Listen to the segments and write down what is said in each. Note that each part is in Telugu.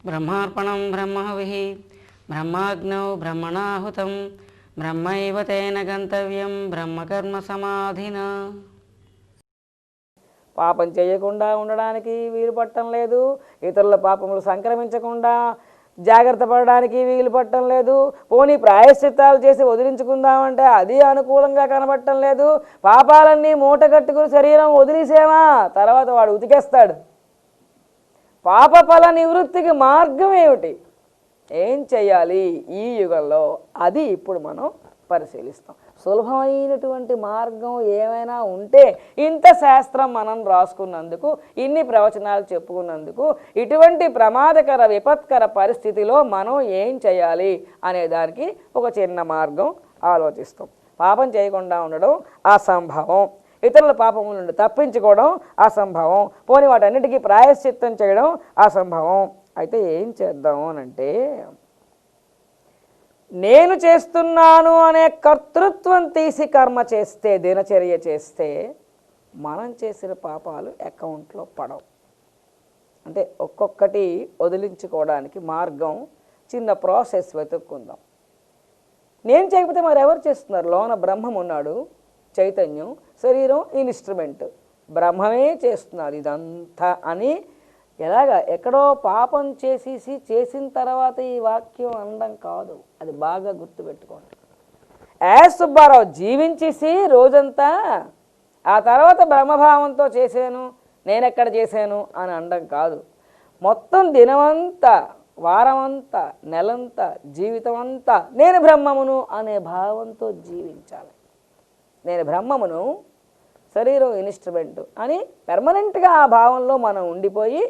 బ్రహ్మార్పణం బ్రహ్మహవిః బ్రహ్మాగ్నౌ బ్రహ్మణాహుతం బ్రహ్మైవ తేన గంతవ్యం బ్రహ్మకర్మ సమాధినా. పాపం చేయకుండా ఉండడానికి వీలు పట్టడం లేదు, ఇతరుల పాపములు సంక్రమించకుండా జాగ్రత్త పడడానికి వీలు పట్టడం లేదు. పోనీ ప్రాయశ్చిత్తాలు చేసి వదిలించుకుందామంటే అది అనుకూలంగా కనబడటం లేదు. పాపాలన్నీ మూట కట్టుకుని శరీరం వదిలేసేమా, తర్వాత వాడు ఉతికేస్తాడు. పాప ఫల నివృత్తికి మార్గం ఏమిటి, ఏం చెయ్యాలి ఈ యుగంలో, అది ఇప్పుడు మనం పరిశీలిస్తాం. సులభమైనటువంటి మార్గం ఏమైనా ఉంటే ఇంత శాస్త్రం మనం రాసుకున్నందుకు, ఇన్ని ప్రవచనాలు చెప్పుకున్నందుకు, ఇటువంటి ప్రమాదకర విపత్కర పరిస్థితిలో మనం ఏం చేయాలి అనే దానికి ఒక చిన్న మార్గం ఆలోచిస్తాం. పాపం చేయకుండా ఉండడం అసంభవం, ఇతరుల పాపముల నుండి తప్పించుకోవడం అసంభవం, పోని వాటన్నిటికీ ప్రాయశ్చిత్తం చేయడం అసంభవం. అయితే ఏం చేద్దాం అనంటే, నేను చేస్తున్నాను అనే కర్తృత్వం తీసి కర్మ చేస్తే, దినచర్య చేస్తే మనం చేసిన పాపాలు అకౌంట్లో పడవు. అంటే ఒక్కొక్కటి వదిలించుకోవడానికి మార్గం, చిన్న ప్రాసెస్ వెతుక్కుందాం. నేను చేయకపోతే మరి ఎవరు చేస్తున్నారు? లోన బ్రహ్మం ఉన్నాడు, చైతన్యం, శరీరం ఇన్స్ట్రుమెంట్, బ్రహ్మమే చేస్తున్నారు ఇదంతా అని ఎలాగా ఎక్కడో పాపం చేసిన తర్వాత ఈ వాక్యం అనడం కాదు, అది బాగా గుర్తుపెట్టుకోండి. సుబ్బారావు జీవించేసి రోజంతా ఆ తర్వాత బ్రహ్మభావంతో చేశాను, నేనెక్కడ చేశాను అని అనడం కాదు. మొత్తం దినమంతా, వారమంతా, నెలంతా, జీవితం అంతా నేను బ్రహ్మమును అనే భావంతో జీవించాలి. నేను బ్రహ్మమును, శరీరం ఇన్స్ట్రుమెంటు అని పెర్మనెంట్గా ఆ భావంలో మనం ఉండిపోయి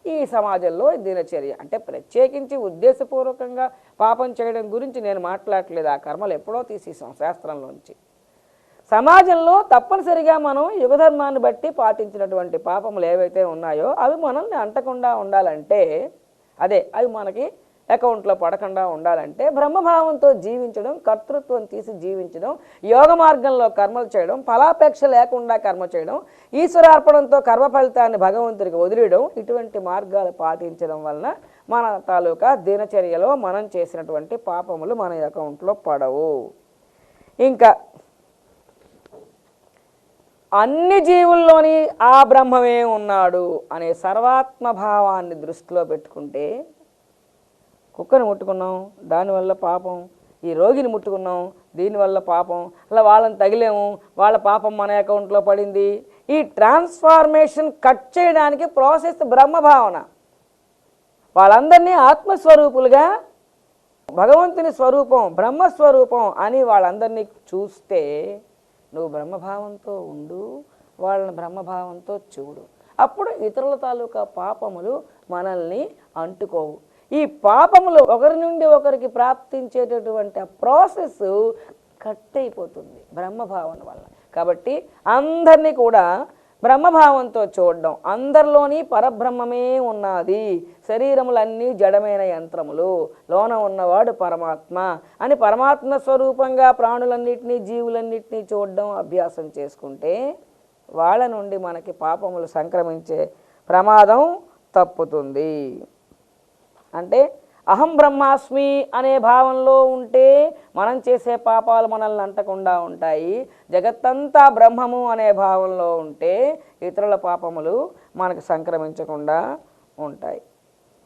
ఈ సమాజంలో దినచర్య అంటే ప్రత్యేకించి ఉద్దేశపూర్వకంగా పాపం చేయడం గురించి నేను మాట్లాడట్లేదు. ఆ కర్మలు ఎప్పుడో తీసేసాం శాస్త్రంలోంచి. సమాజంలో తప్పనిసరిగా మనం యుగధర్మాన్ని బట్టి పాటించినటువంటి పాపములు ఏవైతే ఉన్నాయో అవి మనల్ని అంటకుండా ఉండాలంటే, అవి మనకి అకౌంట్లో పడకుండా ఉండాలంటే బ్రహ్మభావంతో జీవించడం, కర్తృత్వం తీసి జీవించడం, యోగ మార్గంలో కర్మలు చేయడం, ఫలాపేక్ష లేకుండా కర్మ చేయడం, ఈశ్వరార్పణంతో కర్మ ఫలితాన్ని భగవంతుడికి వదిలేయడం, ఇటువంటి మార్గాలు పాటించడం వలన మన తాలూకా దినచర్యలో మనం చేసినటువంటి పాపములు మన అకౌంట్లో పడవు. ఇంకా అన్ని జీవుల్లోని ఆ బ్రహ్మమే ఉన్నాడు అనే సర్వాత్మభావాన్ని దృష్టిలో పెట్టుకుంటే, కుక్కని ముట్టుకున్నాం దానివల్ల పాపం, ఈ రోగిని ముట్టుకున్నాం దీనివల్ల పాపం, అలా వాళ్ళని తగిలేము వాళ్ళ పాపం మన అకౌంట్లో పడింది. ఈ ట్రాన్స్ఫార్మేషన్ కట్ చేయడానికి ప్రాసెస్ బ్రహ్మభావన. వాళ్ళందరినీ ఆత్మస్వరూపులుగా, భగవంతుని స్వరూపం, బ్రహ్మస్వరూపం అని వాళ్ళందరినీ చూస్తే, నువ్వు బ్రహ్మభావంతో ఉండు, వాళ్ళని బ్రహ్మభావంతో చూడు, అప్పుడు ఇతరుల తాలూకా పాపములు మనల్ని అంటుకోవు. ఈ పాపములు ఒకరి నుండి ఒకరికి ప్రాప్తించేటటువంటి ఆ ప్రాసెస్ కట్ అయిపోతుంది బ్రహ్మభావన వల్ల. కాబట్టి అందరినీ కూడా బ్రహ్మభావంతో చూడడం, అందరిలోని పరబ్రహ్మమే ఉన్నది, శరీరములన్నీ జడమైన యంత్రములు, లోన ఉన్నవాడు పరమాత్మ అని పరమాత్మ స్వరూపంగా ప్రాణులన్నింటినీ, జీవులన్నింటినీ చూడడం అభ్యాసం చేసుకుంటే వాళ్ళ నుండి మనకి పాపములు సంక్రమించే ప్రమాదం తప్పుతుంది. అంటే అహం బ్రహ్మాస్మి అనే భావంలో ఉంటే మనం చేసే పాపాలు మనల్ని అంటకుండా ఉంటాయి. జగత్తంతా బ్రహ్మము అనే భావంలో ఉంటే ఇతరుల పాపములు మనకు సంక్రమించకుండా ఉంటాయి.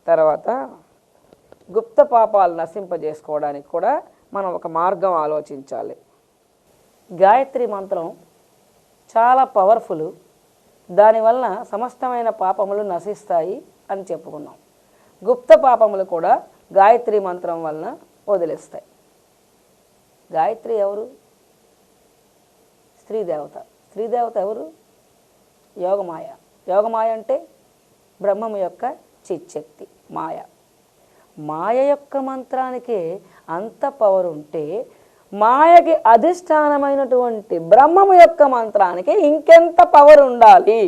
తర్వాత గుప్త పాపాలు నశింపజేసుకోవడానికి కూడా మనం ఒక మార్గం ఆలోచించాలి. గాయత్రి మంత్రం చాలా పవర్ఫుల్, దానివలన సమస్తమైన పాపములు నశిస్తాయి అని చెప్పుకున్నాం. గుప్త పాపములు కూడా గాయత్రి మంత్రం వలన వదిలేస్తాయి. గాయత్రి ఎవరు? స్త్రీదేవత. స్త్రీదేవత ఎవరు? యోగమాయ. యోగమాయ అంటే బ్రహ్మము యొక్క చిచ్చక్తి మాయ. మాయ యొక్క మంత్రానికే అంత పవర్ ఉంటే మాయకి అధిష్టానమైనటువంటి బ్రహ్మము యొక్క మంత్రానికి ఇంకెంత పవర్ ఉండాలి?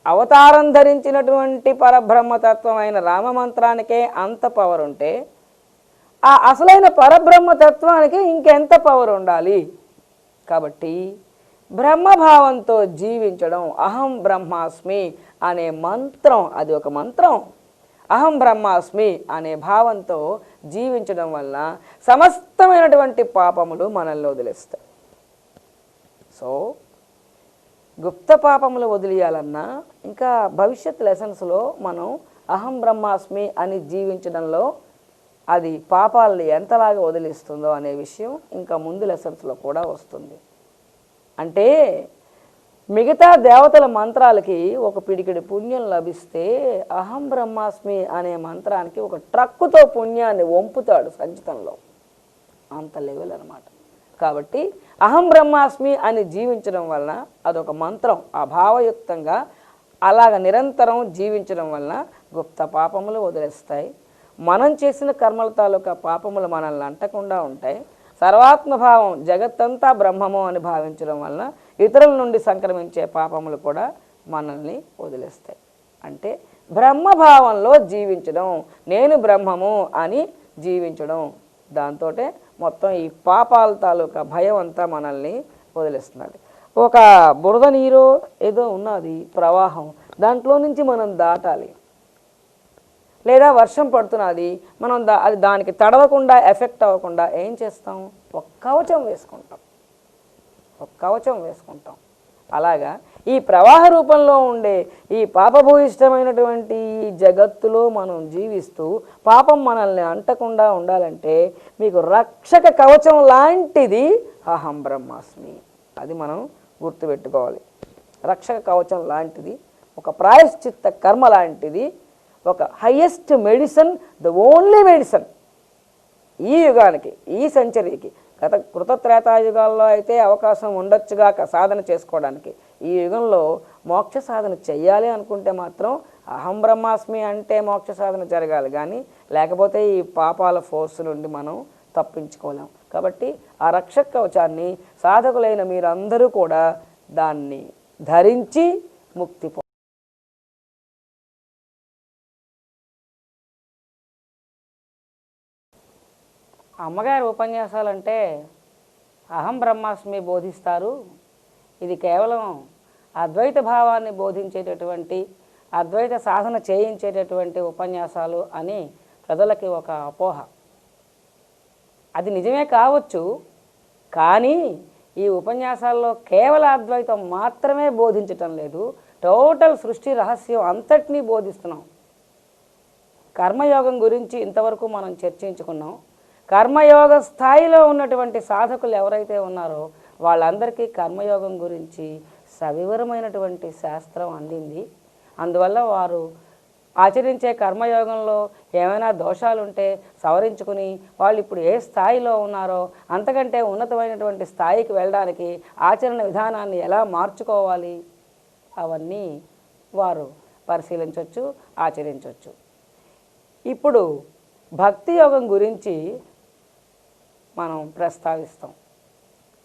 అవతారం ధరించినటువంటి పరబ్రహ్మతత్వమైన రామమంత్రానికే అంత పవర్ ఉంటే ఆ అసలైన పరబ్రహ్మతత్వానికి ఇంకెంత పవర్ ఉండాలి? కాబట్టి బ్రహ్మభావంతో జీవించడం, అహం బ్రహ్మాస్మి అనే మంత్రం, అది ఒక మంత్రం. అహం బ్రహ్మాస్మి అనే భావంతో జీవించడం వల్ల సమస్తమైనటువంటి పాపములు మనల్ని వదిలేస్తాయి. సో గుప్త పాపములు వదిలేయాలన్నా ఇంకా భవిష్యత్ లెసన్స్లో మనం అహం బ్రహ్మాస్మి అని జీవించడంలో అది పాపాలని ఎంతలాగా వదిలిస్తుందో అనే విషయం ఇంకా ముందు లెసన్స్లో కూడా వస్తుంది. అంటే మిగతా దేవతల మంత్రాలకి ఒక పిడికిడి పుణ్యం లభిస్తే అహం బ్రహ్మాస్మి అనే మంత్రానికి ఒక ట్రక్కుతో పుణ్యాన్ని వంపుతాడు సంచితంలో. అంత లెవెల్ అన్నమాట. కాబట్టి అహం బ్రహ్మాస్మి అని జీవించడం వలన అదొక మంత్రం, ఆ భావయుక్తంగా అలాగ నిరంతరం జీవించడం వలన గుప్త పాపములు వదిలేస్తాయి. మనం చేసిన కర్మల తాలూకా పాపములు మనల్ని అంటకుండా ఉంటాయి. సర్వాత్మభావం, జగత్తంతా బ్రహ్మము అని భావించడం వలన ఇతరుల నుండి సంక్రమించే పాపములు కూడా మనల్ని వదిలేస్తాయి. అంటే బ్రహ్మభావంలో జీవించడం, నేను బ్రహ్మము అని జీవించడం, దాంతో మొత్తం ఈ పాపాల తాలూకా భయం అంతా మనల్ని వదిలేస్తున్నది. ఒక బురద నీరు ఏదో ఉన్నది ప్రవాహం, దాంట్లో నుంచి మనం దాటాలి. లేదా వర్షం పడుతున్నది, మనం అది దానికి తడవకుండా ఎఫెక్ట్ అవ్వకుండా ఏం చేస్తాం? ఒక కవచం వేసుకుంటాం. అలాగా ఈ ప్రవాహ రూపంలో ఉండే ఈ పాపభూయిష్టమైనటువంటి ఈ జగత్తులో మనం జీవిస్తూ పాపం మనల్ని అంటకుండా ఉండాలంటే మీకు రక్షక కవచం లాంటిది అహం బ్రహ్మాస్మి. అది మనం గుర్తుపెట్టుకోవాలి. రక్షక కవచం లాంటిది, ఒక ప్రాయశ్చిత్త కర్మ లాంటిది, ఒక highest medicine, the only medicine ఈ యుగానికి, ఈ సెంచరీకి. కృతత్రేతాయుగాల్లో అయితే అవకాశం ఉండొచ్చుగాక సాధన చేసుకోవడానికి. ఈ యుగంలో మోక్ష సాధన చెయ్యాలి అనుకుంటే మాత్రం అహం బ్రహ్మాస్మి అంటే మోక్ష సాధన జరగాలి, కానీ లేకపోతే ఈ పాపాల ఫోర్స్ నుండి మనం తప్పించుకోలేం. కాబట్టి ఆ రక్షక కవచాన్ని సాధకులైన మీరందరూ కూడా దాన్ని ధరించి ముక్తి అమ్మగారి ఉపన్యాసాలంటే అహం బ్రహ్మాస్మి బోధిస్తారు. ఇది కేవలం అద్వైత భావాన్ని బోధించేటటువంటి, అద్వైత సాధన చేయించేటటువంటి ఉపన్యాసాలు అని ప్రజలకి ఒక అపోహ. అది నిజమే కావచ్చు, కానీ ఈ ఉపన్యాసాల్లో కేవల అద్వైతం మాత్రమే బోధించటం లేదు, టోటల్ సృష్టి రహస్యం అంతటినీ బోధిస్తున్నాం. కర్మయోగం గురించి ఇంతవరకు మనం చర్చించుకున్నాం. కర్మయోగ స్థాయిలో ఉన్నటువంటి సాధకులు ఎవరైతే ఉన్నారో వాళ్ళందరికీ కర్మయోగం గురించి సవివరమైనటువంటి శాస్త్రం అందింది. అందువల్ల వారు ఆచరించే కర్మయోగంలో ఏమైనా దోషాలుంటే సవరించుకుని వాళ్ళు ఇప్పుడు ఏ స్థాయిలో ఉన్నారో అంతకంటే ఉన్నతమైనటువంటి స్థాయికి వెళ్ళడానికి ఆచరణ విధానాన్ని ఎలా మార్చుకోవాలి అవన్నీ వారు పరిశీలించవచ్చు, ఆచరించవచ్చు. ఇప్పుడు భక్తి యోగం గురించి మనం ప్రస్తావిస్తాం.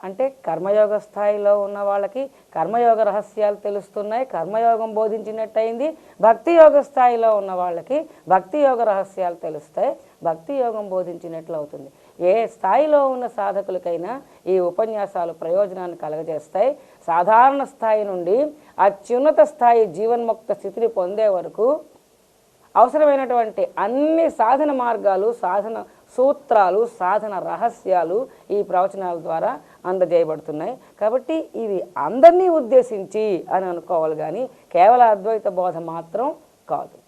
అంటే కర్మయోగ స్థాయిలో ఉన్న వాళ్ళకి కర్మయోగ రహస్యాలు తెలుస్తున్నాయి, కర్మయోగం బోధించినట్టయింది. భక్తి యోగ స్థాయిలో ఉన్న వాళ్ళకి భక్తి యోగ రహస్యాలు తెలుస్తాయి, భక్తి యోగం బోధించినట్లు అవుతుంది. ఏ స్థాయిలో ఉన్న సాధకులకైనా ఈ ఉపన్యాసాలు ప్రయోజనాన్ని కలగజేస్తాయి. సాధారణ స్థాయి నుండి అత్యున్నత స్థాయి జీవన్ముక్త స్థితిని పొందే వరకు అవసరమైనటువంటి అన్ని సాధన మార్గాలు, సాధన సూత్రాలు, సాధన రహస్యాలు ఈ ప్రవచనాల ద్వారా అందజేయబడుతున్నాయి. కాబట్టి ఇవి అందరినీ ఉద్దేశించి అని అనుకోవాలి, కానీ కేవల అద్వైత బోధ మాత్రం కాదు.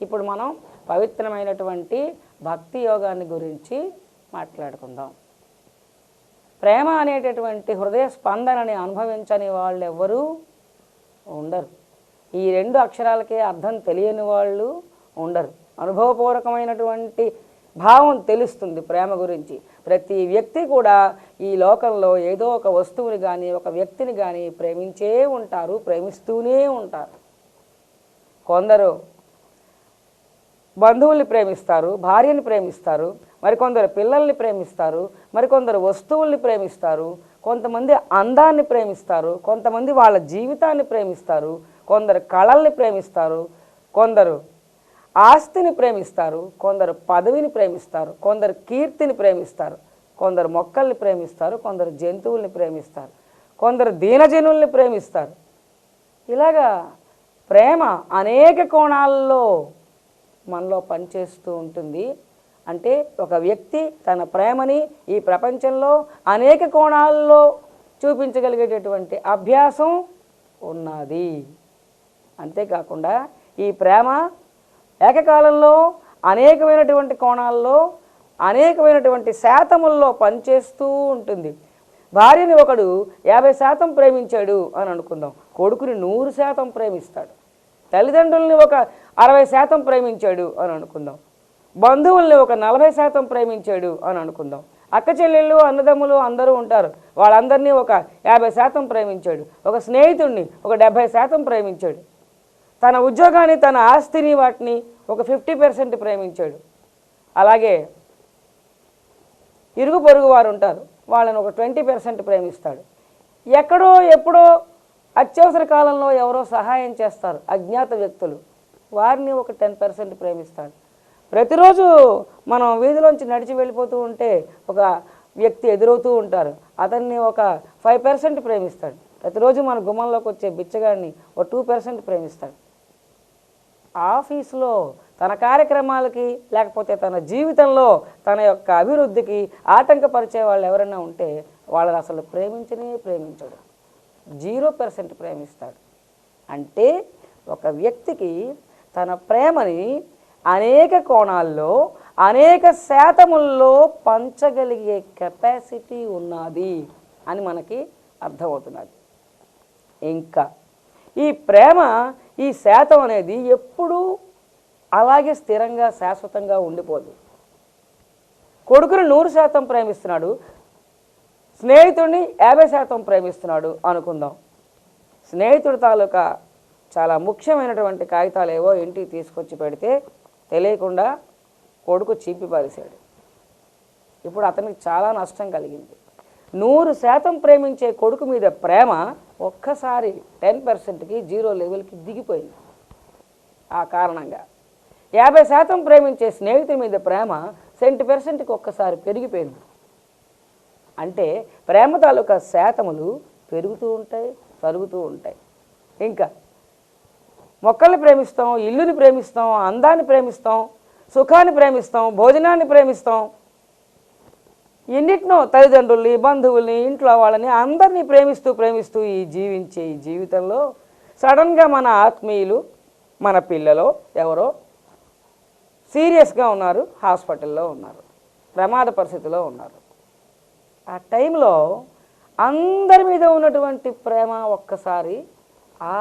ఇప్పుడు మనం పవిత్రమైనటువంటి భక్తి యోగాన్ని గురించి మాట్లాడుకుందాం. ప్రేమ అనేటటువంటి హృదయ స్పందనని అనుభవించని వాళ్ళు ఎవ్వరూ ఉండరు. ఈ రెండు అక్షరాలకే అర్థం తెలియని వాళ్ళు ఉండరు. అనుభవపూర్వకమైనటువంటి భావం తెలుస్తుంది ప్రేమ గురించి. ప్రతి వ్యక్తి కూడా ఈ లోకంలో ఏదో ఒక వస్తువుని కానీ ఒక వ్యక్తిని కానీ ప్రేమించే ఉంటారు, ప్రేమిస్తూనే ఉంటారు. కొందరు బంధువుల్ని ప్రేమిస్తారు, భార్యని ప్రేమిస్తారు, మరికొందరు పిల్లల్ని ప్రేమిస్తారు, మరికొందరు వస్తువుల్ని ప్రేమిస్తారు, కొంతమంది అందాన్ని ప్రేమిస్తారు, కొంతమంది వాళ్ళ జీవితాన్ని ప్రేమిస్తారు, కొందరు కళల్ని ప్రేమిస్తారు, కొందరు ఆస్తిని ప్రేమిస్తారు, కొందరు పదవిని ప్రేమిస్తారు, కొందరు కీర్తిని ప్రేమిస్తారు, కొందరు మొక్కల్ని ప్రేమిస్తారు, కొందరు జంతువుల్ని ప్రేమిస్తారు, కొందరు దీనజనుల్ని ప్రేమిస్తారు. ఇలాగా ప్రేమ అనేక కోణాల్లో మనలో పనిచేస్తూ ఉంటుంది. అంటే ఒక వ్యక్తి తన ప్రేమని ఈ ప్రపంచంలో అనేక కోణాల్లో చూపించగలిగేటటువంటి అభ్యాసం ఉన్నది. అంతేకాకుండా ఈ ప్రేమ ఏకకాలంలో అనేకమైనటువంటి కోణాల్లో అనేకమైనటువంటి శాతముల్లో పనిచేస్తూ ఉంటుంది. భార్యని ఒకడు 50% ప్రేమించాడు అని అనుకుందాం, కొడుకుని 100% ప్రేమిస్తాడు. తల్లిదండ్రుల్ని ఒక 60% ప్రేమించాడు అని అనుకుందాం, బంధువుల్ని ఒక 40% ప్రేమించాడు అని అనుకుందాం. అక్క చెల్లెళ్ళు అన్నదమ్ములు అందరూ ఉంటారు, వాళ్ళందరినీ ఒక 50% ప్రేమించాడు. ఒక స్నేహితుడిని ఒక 70% ప్రేమించాడు. తన ఉద్యోగాన్ని తన ఆస్తిని వాటిని ఒక 50% ప్రేమించాడు. అలాగే ఇరుగు పొరుగు వారు ఉంటారు, వాళ్ళని ఒక 20% ప్రేమిస్తాడు. ఎక్కడో ఎప్పుడో అత్యవసర కాలంలో ఎవరో సహాయం చేస్తారు అజ్ఞాత వ్యక్తులు, వారిని ఒక 10% ప్రేమిస్తాడు. ప్రతిరోజు మనం వీధిలోంచి నడిచి వెళ్ళిపోతూ ఉంటే ఒక వ్యక్తి ఎదురవుతూ ఉంటారు, అతన్ని ఒక 5% ప్రేమిస్తాడు. ప్రతిరోజు మన గుమ్మంలోకి వచ్చే బిచ్చగాడిని ఒక 2% ప్రేమిస్తాడు. ఆఫీసులో తన కార్యక్రమాలకి లేకపోతే తన జీవితంలో తన యొక్క అభివృద్ధికి ఆటంకపరిచే వాళ్ళు ఎవరైనా ఉంటే వాళ్ళని అసలు ప్రేమించడు, 0% ప్రేమిస్తాడు. అంటే ఒక వ్యక్తికి తన ప్రేమని అనేక కోణాల్లో అనేక శాతముల్లో పంచగలిగే కెపాసిటీ ఉన్నది అని మనకి అర్థమవుతున్నది. ఇంకా ఈ ప్రేమ ఈ శాతం అనేది ఎప్పుడూ అలాగే స్థిరంగా శాశ్వతంగా ఉండిపోదు. కొడుకుని 100% ప్రేమిస్తున్నాడు, స్నేహితుడిని 50% ప్రేమిస్తున్నాడు అనుకుందాం. స్నేహితుడి తాలూకా చాలా ముఖ్యమైనటువంటి కాగితాలు ఏవో ఇంటికి తీసుకొచ్చి పెడితే తెలియకుండా కొడుకు చింపి పారేశాడు. ఇప్పుడు అతనికి చాలా నష్టం కలిగింది. 100% ప్రేమించే కొడుకు మీద ప్రేమ ఒక్కసారి 10%కి 0 లెవెల్కి దిగిపోయింది. ఆ కారణంగా 50% ప్రేమించే స్నేహితుడి మీద ప్రేమ 70%కి ఒక్కసారి పెరిగిపోయింది. అంటే ప్రేమ తాలూకా శాతములు పెరుగుతూ ఉంటాయి, తరుగుతూ ఉంటాయి. ఇంకా మొక్కల్ని ప్రేమిస్తాం, ఇల్లుని ప్రేమిస్తాం, అందాన్ని ప్రేమిస్తాం, సుఖాన్ని ప్రేమిస్తాం, భోజనాన్ని ప్రేమిస్తాం, ఎన్నిటినో తల్లిదండ్రుల్ని బంధువుల్ని ఇంట్లో వాళ్ళని అందరినీ ప్రేమిస్తూ ఈ జీవితంలో సడన్గా మన ఆత్మీయులు మన పిల్లలు ఎవరో సీరియస్గా ఉన్నారు, హాస్పిటల్లో ఉన్నారు, ప్రమాద పరిస్థితిలో ఉన్నారు. ఆ టైంలో అందరి మీద ఉన్నటువంటి ప్రేమ ఒక్కసారి ఆ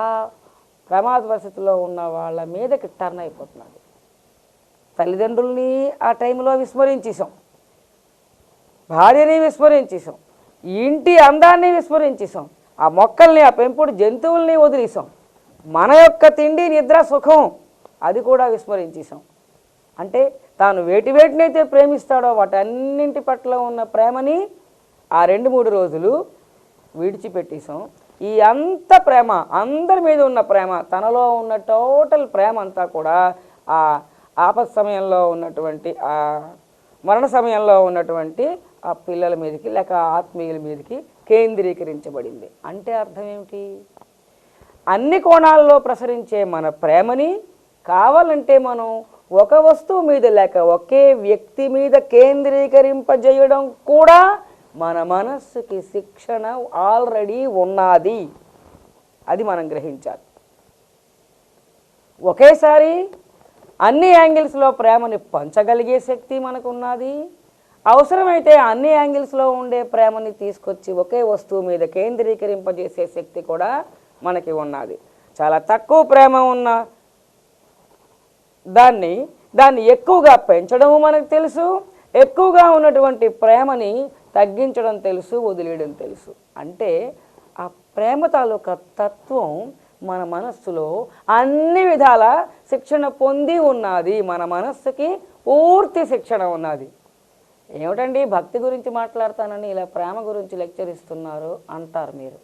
ప్రమాద పరిస్థితిలో ఉన్న వాళ్ళ మీదకి టర్న్ అయిపోతున్నది. తల్లిదండ్రుల్ని ఆ టైంలో విస్మరించేసాం, భార్యని విస్మరించేసాం, ఇంటి అందాన్ని విస్మరించేసాం, ఆ మొక్కల్ని ఆ పెంపుడు జంతువుల్ని వదిలేసాం, మన యొక్క తిండి నిద్ర సుఖం అది కూడా విస్మరించేసాం. అంటే తాను వేటినైతే ప్రేమిస్తాడో వాటన్నింటి పట్ల ఉన్న ప్రేమని ఆ 2-3 రోజులు విడిచిపెట్టేసాం. ఈ అంత ప్రేమ, అందరి మీద ఉన్న ప్రేమ, తనలో ఉన్న టోటల్ ప్రేమ అంతా కూడా ఆ ఆపద సమయంలో ఉన్నటువంటి ఆ మరణ సమయంలో ఉన్నటువంటి ఆ పిల్లల మీదకి లేక ఆత్మీయుల మీదకి కేంద్రీకరించబడింది. అంటే అర్థం ఏమిటి? అన్ని కోణాల్లో ప్రసరించే మన ప్రేమని కావాలంటే మనం ఒక వస్తువు మీద లేక ఒకే వ్యక్తి మీద కేంద్రీకరింపజేయడం కూడా మన మనస్సుకి శిక్షణ ఆల్రెడీ ఉన్నది. అది మనం గ్రహించాలి. ఒకేసారి అన్ని యాంగిల్స్లో ప్రేమని పంచగలిగే శక్తి మనకు ఉన్నది. అవసరమైతే అన్ని యాంగిల్స్లో ఉండే ప్రేమని తీసుకొచ్చి ఒకే వస్తువు మీద కేంద్రీకరింపజేసే శక్తి కూడా మనకి ఉన్నది. చాలా తక్కువ ప్రేమ ఉన్న దాన్ని ఎక్కువగా పెంచడము మనకు తెలుసు, ఎక్కువగా ఉన్నటువంటి ప్రేమని తగ్గించడం తెలుసు, వదిలేయడం తెలుసు. అంటే ఆ ప్రేమ తాలూకా తత్వం మన మనస్సులో అన్ని విధాల శిక్షణ పొంది ఉన్నది. మన మనస్సుకి పూర్తి శిక్షణ ఉన్నది. ఏమిటండి భక్తి గురించి మాట్లాడతానని ఇలా ప్రేమ గురించి లెక్చర్ ఇస్తున్నారు అంటారు మీరు.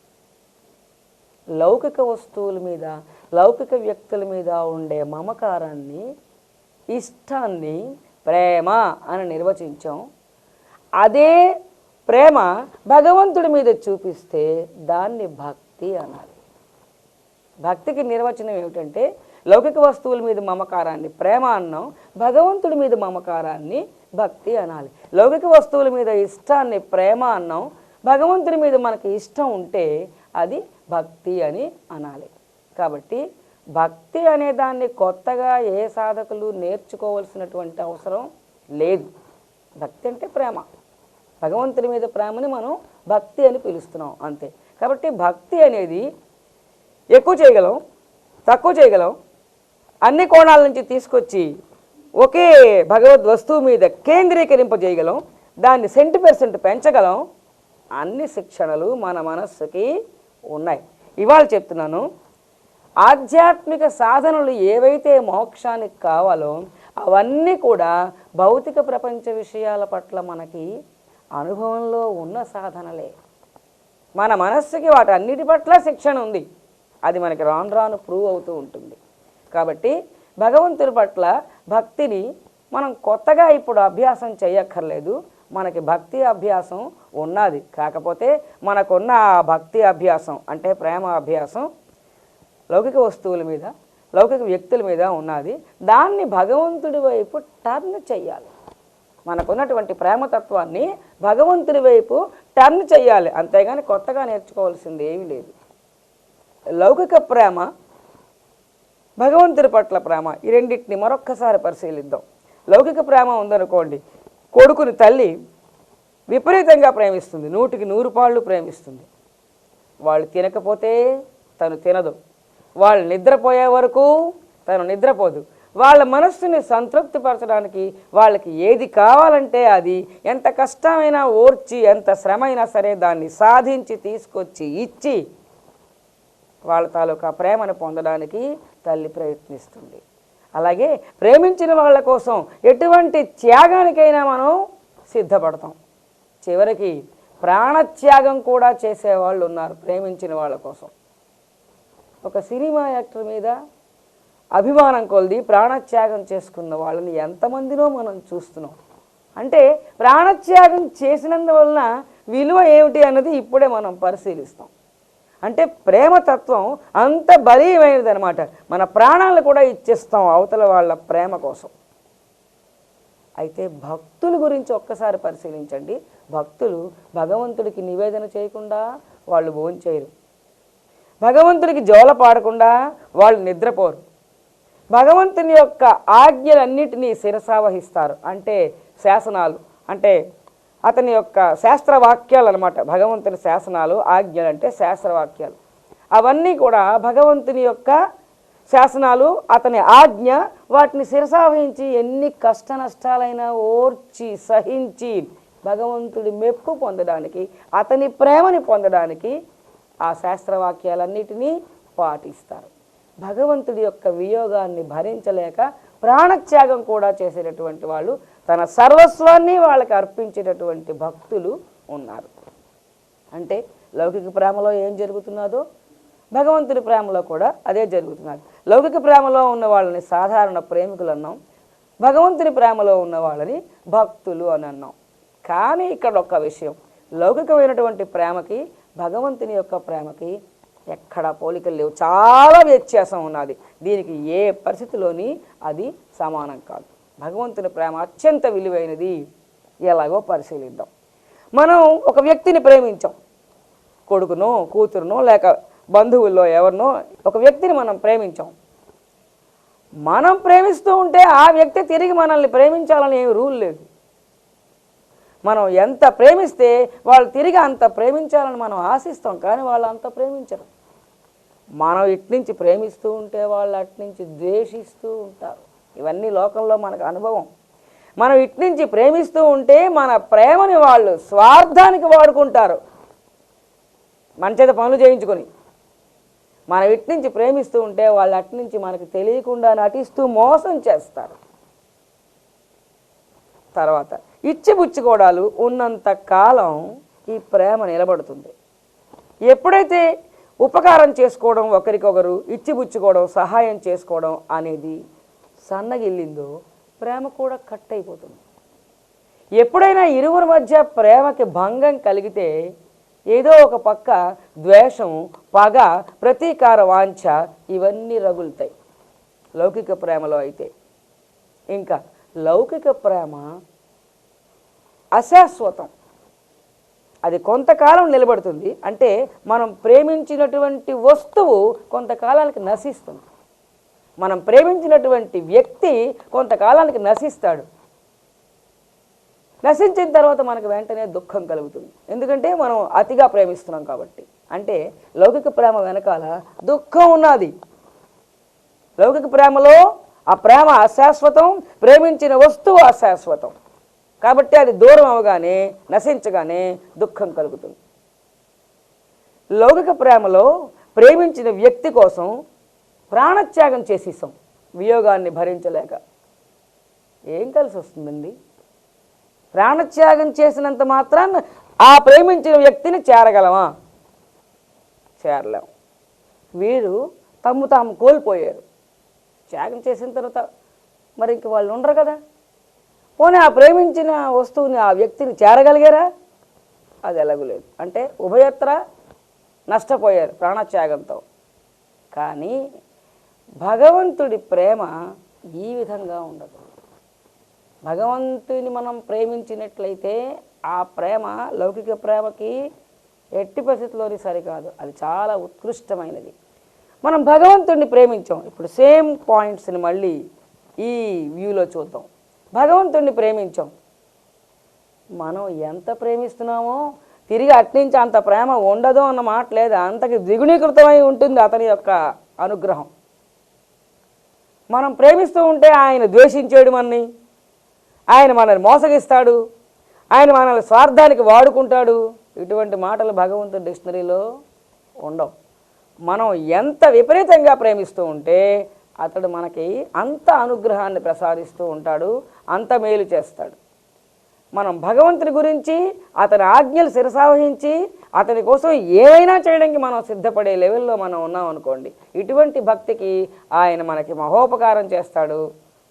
లౌకిక వస్తువుల మీద, లౌకిక వ్యక్తుల మీద ఉండే మమకారాన్ని, ఇష్టాన్ని ప్రేమ అని నిర్వచించాం. అదే ప్రేమ భగవంతుడి మీద చూపిస్తే దాన్ని భక్తి అనాలి. భక్తికి నిర్వచనం ఏమిటంటే లౌకిక వస్తువుల మీద మమకారాన్ని ప్రేమ అన్నాం, భగవంతుడి మీద మమకారాన్ని భక్తి అనాలి. లౌకిక వస్తువుల మీద ఇష్టాన్ని ప్రేమ అన్నాం, భగవంతుడి మీద మనకి ఇష్టం ఉంటే అది భక్తి అని అనాలి. కాబట్టి భక్తి అనే దాన్ని కొత్తగా ఏ సాధకులు నేర్చుకోవాల్సినటువంటి అవసరం లేదు. భక్తి అంటే ప్రేమ, భగవంతుడి మీద ప్రేమని మనం భక్తి అని పిలుస్తున్నాం అంతే. కాబట్టి భక్తి అనేది ఎక్కువ చేయగలం, తక్కువ చేయగలం, అన్ని కోణాల నుంచి తీసుకొచ్చి ఒకే భగవద్ వస్తువు మీద కేంద్రీకరింపజేయగలం, దాన్ని 100% పెంచగలం. అన్ని శిక్షణలు మన మనస్సుకి ఉన్నాయి. ఇవాళ చెప్తున్నాను, ఆధ్యాత్మిక సాధనలు ఏవైతే మోక్షానికి కావాలో అవన్నీ కూడా భౌతిక ప్రపంచ విషయాల పట్ల మనకి అనుభవంలో ఉన్న సాధనలే. మన మనస్సుకి వాటన్నిటి పట్ల శిక్షణ ఉంది, అది మనకి రాను రాను ప్రూవ్ అవుతూ ఉంటుంది. కాబట్టి భగవంతుడి పట్ల భక్తిని మనం కొత్తగా ఇప్పుడు అభ్యాసం చేయక్కర్లేదు, మనకి భక్తి అభ్యాసం ఉన్నది. కాకపోతే మనకున్న ఆ భక్తి అభ్యాసం అంటే ప్రేమ అభ్యాసం లౌకిక వస్తువుల మీద, లౌకిక వ్యక్తుల మీద ఉన్నది. దాన్ని భగవంతుడి వైపు టర్న్ చెయ్యాలి. మనకున్నటువంటి ప్రేమతత్వాన్ని భగవంతుడి వైపు టర్న్ చెయ్యాలి, అంతేగాని కొత్తగా నేర్చుకోవాల్సింది ఏమీ లేదు. లౌకిక ప్రేమ, భగవంతుడి పట్ల ప్రేమ, ఈ రెండింటిని మరొక్కసారి పరిశీలిద్దాం. లౌకిక ప్రేమ ఉందనుకోండి, కొడుకుని తల్లి విపరీతంగా ప్రేమిస్తుంది, 100కి 100 పాళ్ళు ప్రేమిస్తుంది. వాళ్ళు తినకపోతే తను తినదు, వాళ్ళు నిద్రపోయే వరకు తను నిద్రపోదు. వాళ్ళ మనస్సుని సంతృప్తిపరచడానికి వాళ్ళకి ఏది కావాలంటే అది ఎంత కష్టమైనా ఓర్చి, ఎంత శ్రమ అయినా సరే దాన్ని సాధించి తీసుకొచ్చి ఇచ్చి వాళ్ళ తాలూకా ప్రేమను పొందడానికి తల్లి ప్రయత్నిస్తుంది. అలాగే ప్రేమించిన వాళ్ళ కోసం ఎటువంటి త్యాగానికైనా మనం సిద్ధపడతాం. చివరికి ప్రాణత్యాగం కూడా చేసేవాళ్ళు ఉన్నారు ప్రేమించిన వాళ్ళ కోసం. ఒక సినిమా యాక్టర్ మీద అభిమానం కొలిది ప్రాణత్యాగం చేసుకున్న వాళ్ళని ఎంతమందినో మనం చూస్తున్నాం. అంటే ప్రాణత్యాగం చేసినందువలన విలువ ఏమిటి అన్నది ఇప్పుడే మనం పరిశీలిస్తాం. అంటే ప్రేమతత్వం అంత బలీయమైనది అనమాట. మన ప్రాణాలను కూడా ఇచ్చేస్తాం అవతల వాళ్ళ ప్రేమ కోసం. అయితే భక్తుల గురించి ఒక్కసారి పరిశీలించండి. భక్తులు భగవంతుడికి నివేదన చేయకుండా వాళ్ళు భోంచేయరు, భగవంతుడికి జోల పాడకుండా వాళ్ళు నిద్రపోరు, భగవంతుని యొక్క ఆజ్ఞలన్నిటినీ శిరసావహిస్తారు. అంటే శాసనాలు, అంటే అతని యొక్క శాస్త్రవాక్యాలు అనమాట. భగవంతుని శాసనాలు, ఆజ్ఞలు అంటే శాస్త్రవాక్యాలు. అవన్నీ కూడా భగవంతుని యొక్క శాసనాలు, అతని ఆజ్ఞ, వాటిని శిరసావహించి ఎన్ని కష్ట నష్టాలైనా ఓర్చి సహించి భగవంతుడి మెప్పు పొందడానికి, అతని ప్రేమని పొందడానికి ఆ శాస్త్రవాక్యాలన్నిటినీ పాటిస్తారు. భగవంతుడి యొక్క వియోగాన్ని భరించలేక ప్రాణత్యాగం కూడా చేసేటటువంటి వాళ్ళు, తన సర్వస్వాన్ని వాళ్ళకి అర్పించేటటువంటి భక్తులు ఉన్నారు. అంటే లౌకిక ప్రేమలో ఏం జరుగుతున్నదో భగవంతుడి ప్రేమలో కూడా అదే జరుగుతున్నది. లౌకిక ప్రేమలో ఉన్న వాళ్ళని సాధారణ ప్రేమికులు అన్నాం, భగవంతుని ప్రేమలో ఉన్న వాళ్ళని భక్తులు అని అన్నాం. కానీ ఇక్కడ ఒక విషయం, లౌకికమైనటువంటి ప్రేమకి భగవంతుని యొక్క ప్రేమకి ఎక్కడా పోలికలు లేవు, చాలా వ్యత్యాసం ఉన్నది. దీనికి ఏ పరిస్థితిలోని అది సమానం కాదు. భగవంతుని ప్రేమ అత్యంత విలువైనది. ఎలాగో పరిశీలిద్దాం. మనం ఒక వ్యక్తిని ప్రేమించాం, కొడుకునో కూతురునో లేక బంధువుల్లో ఎవరినో ఒక వ్యక్తిని మనం ప్రేమించాం. మనం ప్రేమిస్తూ ఉంటే ఆ వ్యక్తి తిరిగి మనల్ని ప్రేమించాలని ఏమి రూల్ లేదు. మనం ఎంత ప్రేమిస్తే వాళ్ళు తిరిగి అంత ప్రేమించాలని మనం ఆశిస్తాం, కానీ వాళ్ళు అంత ప్రేమించరు. మనం ఇట్నుంచి ప్రేమిస్తూ ఉంటే వాళ్ళు అట్నుంచి ద్వేషిస్తూ ఉంటారు. ఇవన్నీ లోకంలో మనకు అనుభవం. మనం ఇట్నుంచి ప్రేమిస్తూ ఉంటే మన ప్రేమని వాళ్ళు స్వార్థానికి వాడుకుంటారు, మన చేత పనులు చేయించుకొని. మనం ఇట్నుంచి ప్రేమిస్తూ ఉంటే వాళ్ళు అట్నుంచి మనకు తెలియకుండా నటిస్తూ మోసం చేస్తారు. తర్వాత ఇచ్చిపుచ్చుకోవడాలు ఉన్నంత కాలం ఈ ప్రేమ నిలబడుతుంది. ఎప్పుడైతే ఉపకారం చేసుకోవడం, ఒకరికొకరు ఇచ్చిపుచ్చుకోవడం, సహాయం చేసుకోవడం అనేది సన్నగిల్లిందో ప్రేమ కూడా కట్ అయిపోతుంది. ఎప్పుడైనా ఇరువురి మధ్య ప్రేమకి భంగం కలిగితే ఏదో ఒక పక్క ద్వేషం, పగ, ప్రతీకార వాంఛ ఇవన్నీ రగులుతాయి లౌకిక ప్రేమలో అయితే. ఇంకా లౌకిక ప్రేమ అశాశ్వతం, అది కొంతకాలం నిలబడుతుంది. అంటే మనం ప్రేమించినటువంటి వస్తువు కొంతకాలానికి నశిస్తుంది, మనం ప్రేమించినటువంటి వ్యక్తి కొంతకాలానికి నశిస్తాడు. నశించిన తర్వాత మనకు వెంటనే దుఃఖం కలుగుతుంది, ఎందుకంటే మనం అతిగా ప్రేమిస్తున్నాం కాబట్టి. అంటే లౌకిక ప్రేమ వెనకాల దుఃఖం ఉన్నది. లౌకిక ప్రేమలో ఆ ప్రేమ అశాశ్వతం, ప్రేమించిన వస్తువు అశాశ్వతం కాబట్టి అది దూరం అవగానే, నశించగానే దుఃఖం కలుగుతుంది. లౌకిక ప్రేమలో ప్రేమించిన వ్యక్తి కోసం ప్రాణత్యాగం చేసేసాం వియోగాన్ని భరించలేక. ఏం కలిసి వస్తుందండి? ప్రాణత్యాగం చేసినంత మాత్రాన ఆ ప్రేమించిన వ్యక్తిని చేరగలమా? చేరలేం. వీరు తమ్ము తాము కోల్పోయారు. త్యాగం చేసిన తర్వాత మరి ఇంక వాళ్ళు ఉండరు కదా. పోనీ ఆ ప్రేమించిన వస్తువుని, ఆ వ్యక్తిని చేరగలిగారా? అది ఎలాగలేదు. అంటే ఉభయత్ర నష్టపోయారు ప్రాణత్యాగంతో. కానీ భగవంతుడి ప్రేమ ఈ విధంగా ఉండదు. భగవంతుని మనం ప్రేమించినట్లయితే ఆ ప్రేమ లౌకిక ప్రేమకి ఎట్టి పరిస్థితుల్లోని సరికాదు, అది చాలా ఉత్కృష్టమైనది. మనం భగవంతుడిని ప్రేమించాం. ఇప్పుడు సేమ్ పాయింట్స్ని మళ్ళీ ఈ వ్యూలో చూద్దాం. భగవంతుడిని ప్రేమించాం, మనం ఎంత ప్రేమిస్తున్నామో తిరిగి అట్నుంచి అంత ప్రేమ ఉండదు అన్న మాట లేదు, అంతకి ద్విగుణీకృతమై ఉంటుంది అతని యొక్క అనుగ్రహం. మనం ప్రేమిస్తూ ఉంటే ఆయన ద్వేషించాడు మనని, ఆయన మనల్ని మోసగిస్తాడు, ఆయన మనల్ని స్వార్థానికి వాడుకుంటాడు. ఇటువంటి మాటలు భగవంతుడి డిక్షనరీలో ఉండవు. మనం ఎంత విపరీతంగా ప్రేమిస్తూ ఉంటే అతడు మనకి అంత అనుగ్రహాన్ని ప్రసాదిస్తూ ఉంటాడు, అంత మేలు చేస్తాడు. మనం భగవంతుని గురించి అతని ఆజ్ఞలు శిరసావహించి అతని కోసం ఏమైనా చేయడానికి మనం సిద్ధపడే లెవెల్లో మనం ఉన్నాం అనుకోండి, ఇటువంటి భక్తికి ఆయన మనకి మహోపకారం చేస్తాడు,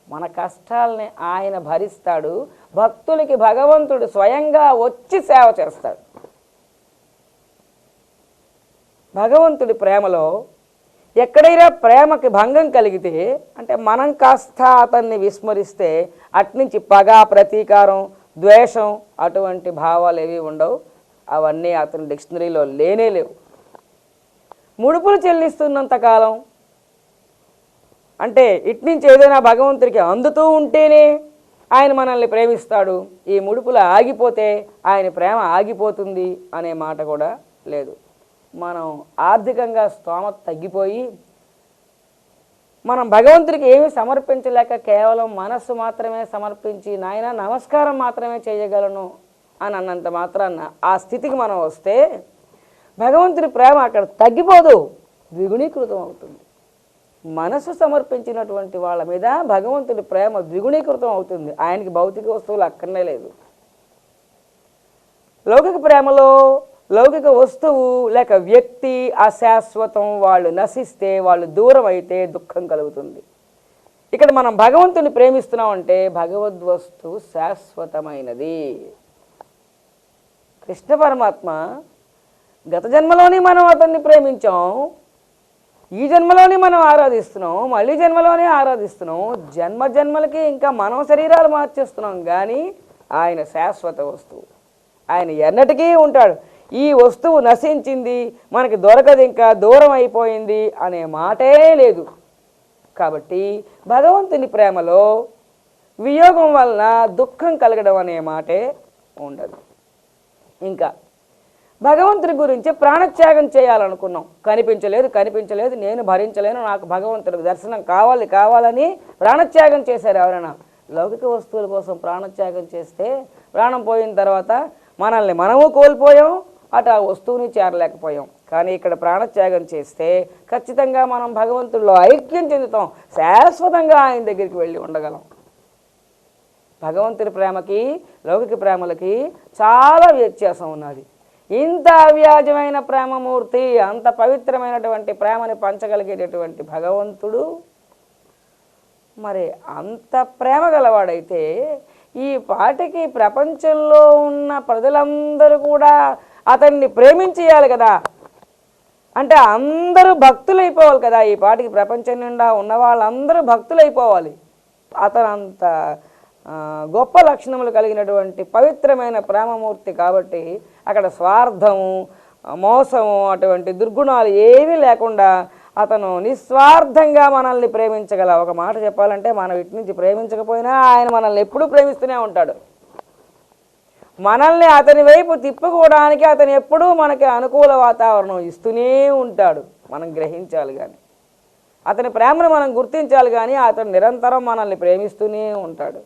మన కష్టాలని ఆయన భరిస్తాడు. భక్తులకి భగవంతుడు స్వయంగా వచ్చి సేవ చేస్తాడు. భగవంతుడి ప్రేమలో ఎక్కడైనా ప్రేమకి భంగం కలిగితే, అంటే మనం కాస్త అతన్ని విస్మరిస్తే అట్నుంచి పగ, ప్రతీకారం, ద్వేషం అటువంటి భావాలు ఏవి ఉండవు. అవన్నీ అతని డిక్షనరీలో లేనే లేవు. ముడుపులు చెల్లిస్తున్నంతకాలం, అంటే ఇట్నుంచి ఏదైనా భగవంతుడికి అందుతూ ఉంటేనే ఆయన మనల్ని ప్రేమిస్తాడు, ఈ ముడుపులు ఆగిపోతే ఆయన ప్రేమ ఆగిపోతుంది అనే మాట కూడా లేదు. మనం ఆర్థికంగా స్తోమత తగ్గిపోయి మనం భగవంతుడికి ఏమీ సమర్పించలేక కేవలం మనస్సు మాత్రమే సమర్పించి నాయన నమస్కారం మాత్రమే చేయగలను అని అన్నంత మాత్రాన ఆ స్థితికి మనం వస్తే భగవంతుడి ప్రేమ అక్కడ తగ్గిపోదు, ద్విగుణీకృతం అవుతుంది. మనసు సమర్పించినటువంటి వాళ్ళ మీద భగవంతుడి ప్రేమ ద్విగుణీకృతం అవుతుంది. ఆయనకి భౌతిక వస్తువులు అక్కడనే లేదు. లౌకిక ప్రేమలో లౌకిక వస్తువు లేక వ్యక్తి అశాశ్వతం, వాళ్ళు నశిస్తే, వాళ్ళు దూరం అయితే దుఃఖం కలుగుతుంది. ఇక్కడ మనం భగవంతుని ప్రేమిస్తున్నామంటే భగవద్వస్తువు శాశ్వతమైనది. కృష్ణ పరమాత్మ గత జన్మలోనే మనం అతన్ని ప్రేమించాం, ఈ జన్మలోనే మనం ఆరాధిస్తున్నాం, మళ్ళీ జన్మలోనే ఆరాధిస్తున్నాం, జన్మ జన్మలకి ఇంకా మనం శరీరాలు మార్చేస్తున్నాం. కానీ ఆయన శాశ్వత వస్తువు, ఆయన ఎన్నటికీ ఉంటాడు. ఈ వస్తువు నశించింది, మనకి దొరకదు, ఇంకా దూరం అయిపోయింది అనే మాటే లేదు. కాబట్టి భగవంతుని ప్రేమలో వియోగం వలన దుఃఖం కలగడం అనే మాటే ఉండదు. ఇంకా భగవంతుని గురించి ప్రాణత్యాగం చేయాలనుకున్నాం, కనిపించలేదు, నేను భరించలేను, నాకు భగవంతుడికి దర్శనం కావాలని ప్రాణత్యాగం చేశారు ఎవరైనా? లౌకిక వస్తువుల కోసం ప్రాణత్యాగం చేస్తే ప్రాణం పోయిన తర్వాత మనల్ని మనము కోల్పోయాం, అటు ఆ వస్తువుని చేరలేకపోయాం. కానీ ఇక్కడ ప్రాణత్యాగం చేస్తే ఖచ్చితంగా మనం భగవంతుడిలో ఐక్యం చెందుతాం, శాశ్వతంగా ఆయన దగ్గరికి వెళ్ళి ఉండగలం. భగవంతుడి ప్రేమకి లౌకిక ప్రేమలకి చాలా వ్యత్యాసం ఉన్నది. ఇంత అవ్యాజమైన ప్రేమమూర్తి, అంత పవిత్రమైనటువంటి ప్రేమని పంచగలిగేటటువంటి భగవంతుడు మరి అంత ప్రేమ గలవాడైతే ఈ పాటికి ప్రపంచంలో ఉన్న ప్రజలందరూ కూడా అతన్ని ప్రేమించేయాలి కదా, అంటే అందరూ భక్తులైపోవాలి కదా. ఈ పాటికి ప్రపంచం నిండా ఉన్న వాళ్ళందరూ భక్తులైపోవాలి. అతను అంత గొప్ప లక్షణములు కలిగినటువంటి పవిత్రమైన ప్రేమమూర్తి కాబట్టి అక్కడ స్వార్థము, మోసము, అటువంటి దుర్గుణాలు ఏమీ లేకుండా అతను నిస్వార్థంగా మనల్ని ప్రేమించగల. ఒక మాట చెప్పాలంటే మనం ఇటు నుంచి ప్రేమించకపోయినా ఆయన మనల్ని ఎప్పుడూ ప్రేమిస్తూనే ఉంటాడు. మనల్ని అతని వైపు తిప్పుకోవడానికి అతను ఎప్పుడూ మనకి అనుకూల వాతావరణం ఇస్తూనే ఉంటాడు. మనం గ్రహించాలి కానీ, అతని ప్రేమను మనం గుర్తించాలి కానీ అతను నిరంతరం మనల్ని ప్రేమిస్తూనే ఉంటాడు.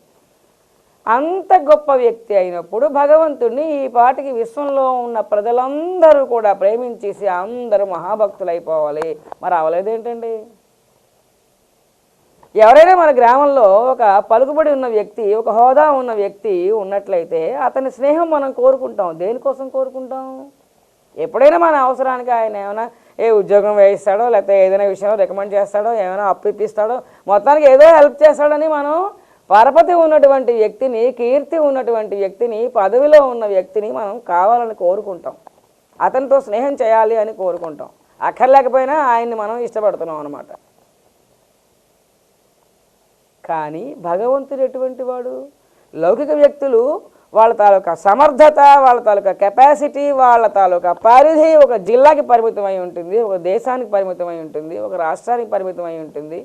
అంత గొప్ప వ్యక్తి అయినప్పుడు భగవంతుడిని ఈ పాటికి విశ్వంలో ఉన్న ప్రజలందరూ కూడా ప్రేమించేసి అందరూ మహాభక్తులైపోవాలి. మరి అవలేదేంటండి? ఎవరైనా మన గ్రామంలో ఒక పలుకుబడి ఉన్న వ్యక్తి, ఒక హోదా ఉన్న వ్యక్తి ఉన్నట్లయితే అతని స్నేహం మనం కోరుకుంటాం. దేనికోసం కోరుకుంటాం? ఎప్పుడైనా మన అవసరానికి ఆయన ఏమైనా ఉద్యోగం వేయిస్తాడో, లేకపోతే ఏదైనా విషయంలో రికమెండ్ చేస్తాడో, ఏమైనా అప్పు ఇప్పిస్తాడో, మొత్తానికి ఏదో హెల్ప్ చేస్తాడని మనం పరపతి ఉన్నటువంటి వ్యక్తిని, కీర్తి ఉన్నటువంటి వ్యక్తిని, పదవిలో ఉన్న వ్యక్తిని మనం కావాలని కోరుకుంటాం. అతనితో స్నేహం చేయాలి అని కోరుకుంటాం. అక్కర్లేకపోయినా ఆయన్ని మనం ఇష్టపడుతున్నాం అన్నమాట. కానీ భగవంతుడు ఎటువంటి వాడు? లౌకిక వ్యక్తులు వాళ్ళ తాలూకా సమర్థత, వాళ్ళ తాలూకా కెపాసిటీ, వాళ్ళ తాలూకా పరిధి ఒక జిల్లాకి పరిమితమై ఉంటుంది, ఒక దేశానికి పరిమితమై ఉంటుంది, ఒక రాష్ట్రానికి పరిమితమై ఉంటుంది.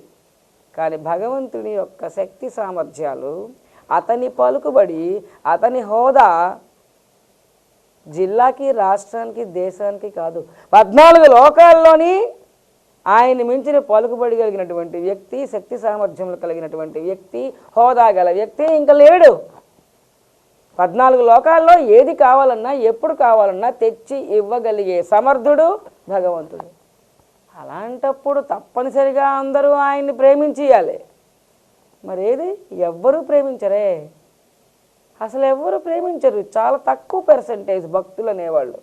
కానీ భగవంతుని యొక్క శక్తి సామర్థ్యాలు, అతని పలుకుబడి, అతని హోదా జిల్లాకి, రాష్ట్రానికి, దేశానికి కాదు, 14 లోకాల్లోని ఆయన్ని మించిన పలుకుబడి కలిగినటువంటి వ్యక్తి, శక్తి సామర్థ్యములు కలిగినటువంటి వ్యక్తి, హోదా గల వ్యక్తి ఇంకా లేడు. 14 లోకాల్లో ఏది కావాలన్నా, ఎప్పుడు కావాలన్నా తెచ్చి ఇవ్వగలిగే సమర్థుడు భగవంతుడు. అలాంటప్పుడు తప్పనిసరిగా అందరూ ఆయన్ని ప్రేమించేయాలి. మరేది? ఎవ్వరూ ప్రేమించరే, అసలు ఎవ్వరూ ప్రేమించరు. చాలా తక్కువ పర్సెంటేజ్ భక్తులు అనేవాళ్ళు.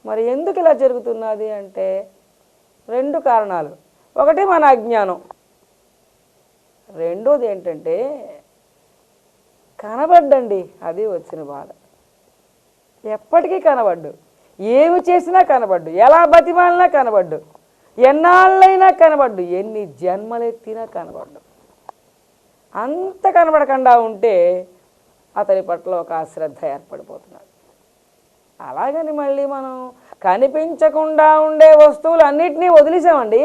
మరి ఎందుకు ఇలా జరుగుతున్నది అంటే 2 కారణాలు. ఒకటి మన అజ్ఞానం, రెండోది ఏంటంటే కనబడ్డండి, అది వచ్చిన బాధ. ఎప్పటికీ కనబడ్డు, ఏమి చేసినా కనబడ్డు, ఎలా బతిమాలినా కనబడ్డు, ఎన్నాళ్ళైనా కనబడ్డు, ఎన్ని జన్మలెత్తినా కనబడ్డు. అంత కనబడకుండా ఉంటే అతని పట్ల ఒక అశ్రద్ధ ఏర్పడిపోతున్నాడు. అలాగని మళ్ళీ మనం కనిపించకుండా ఉండే వస్తువులు అన్నిటినీ వదిలేసామండి.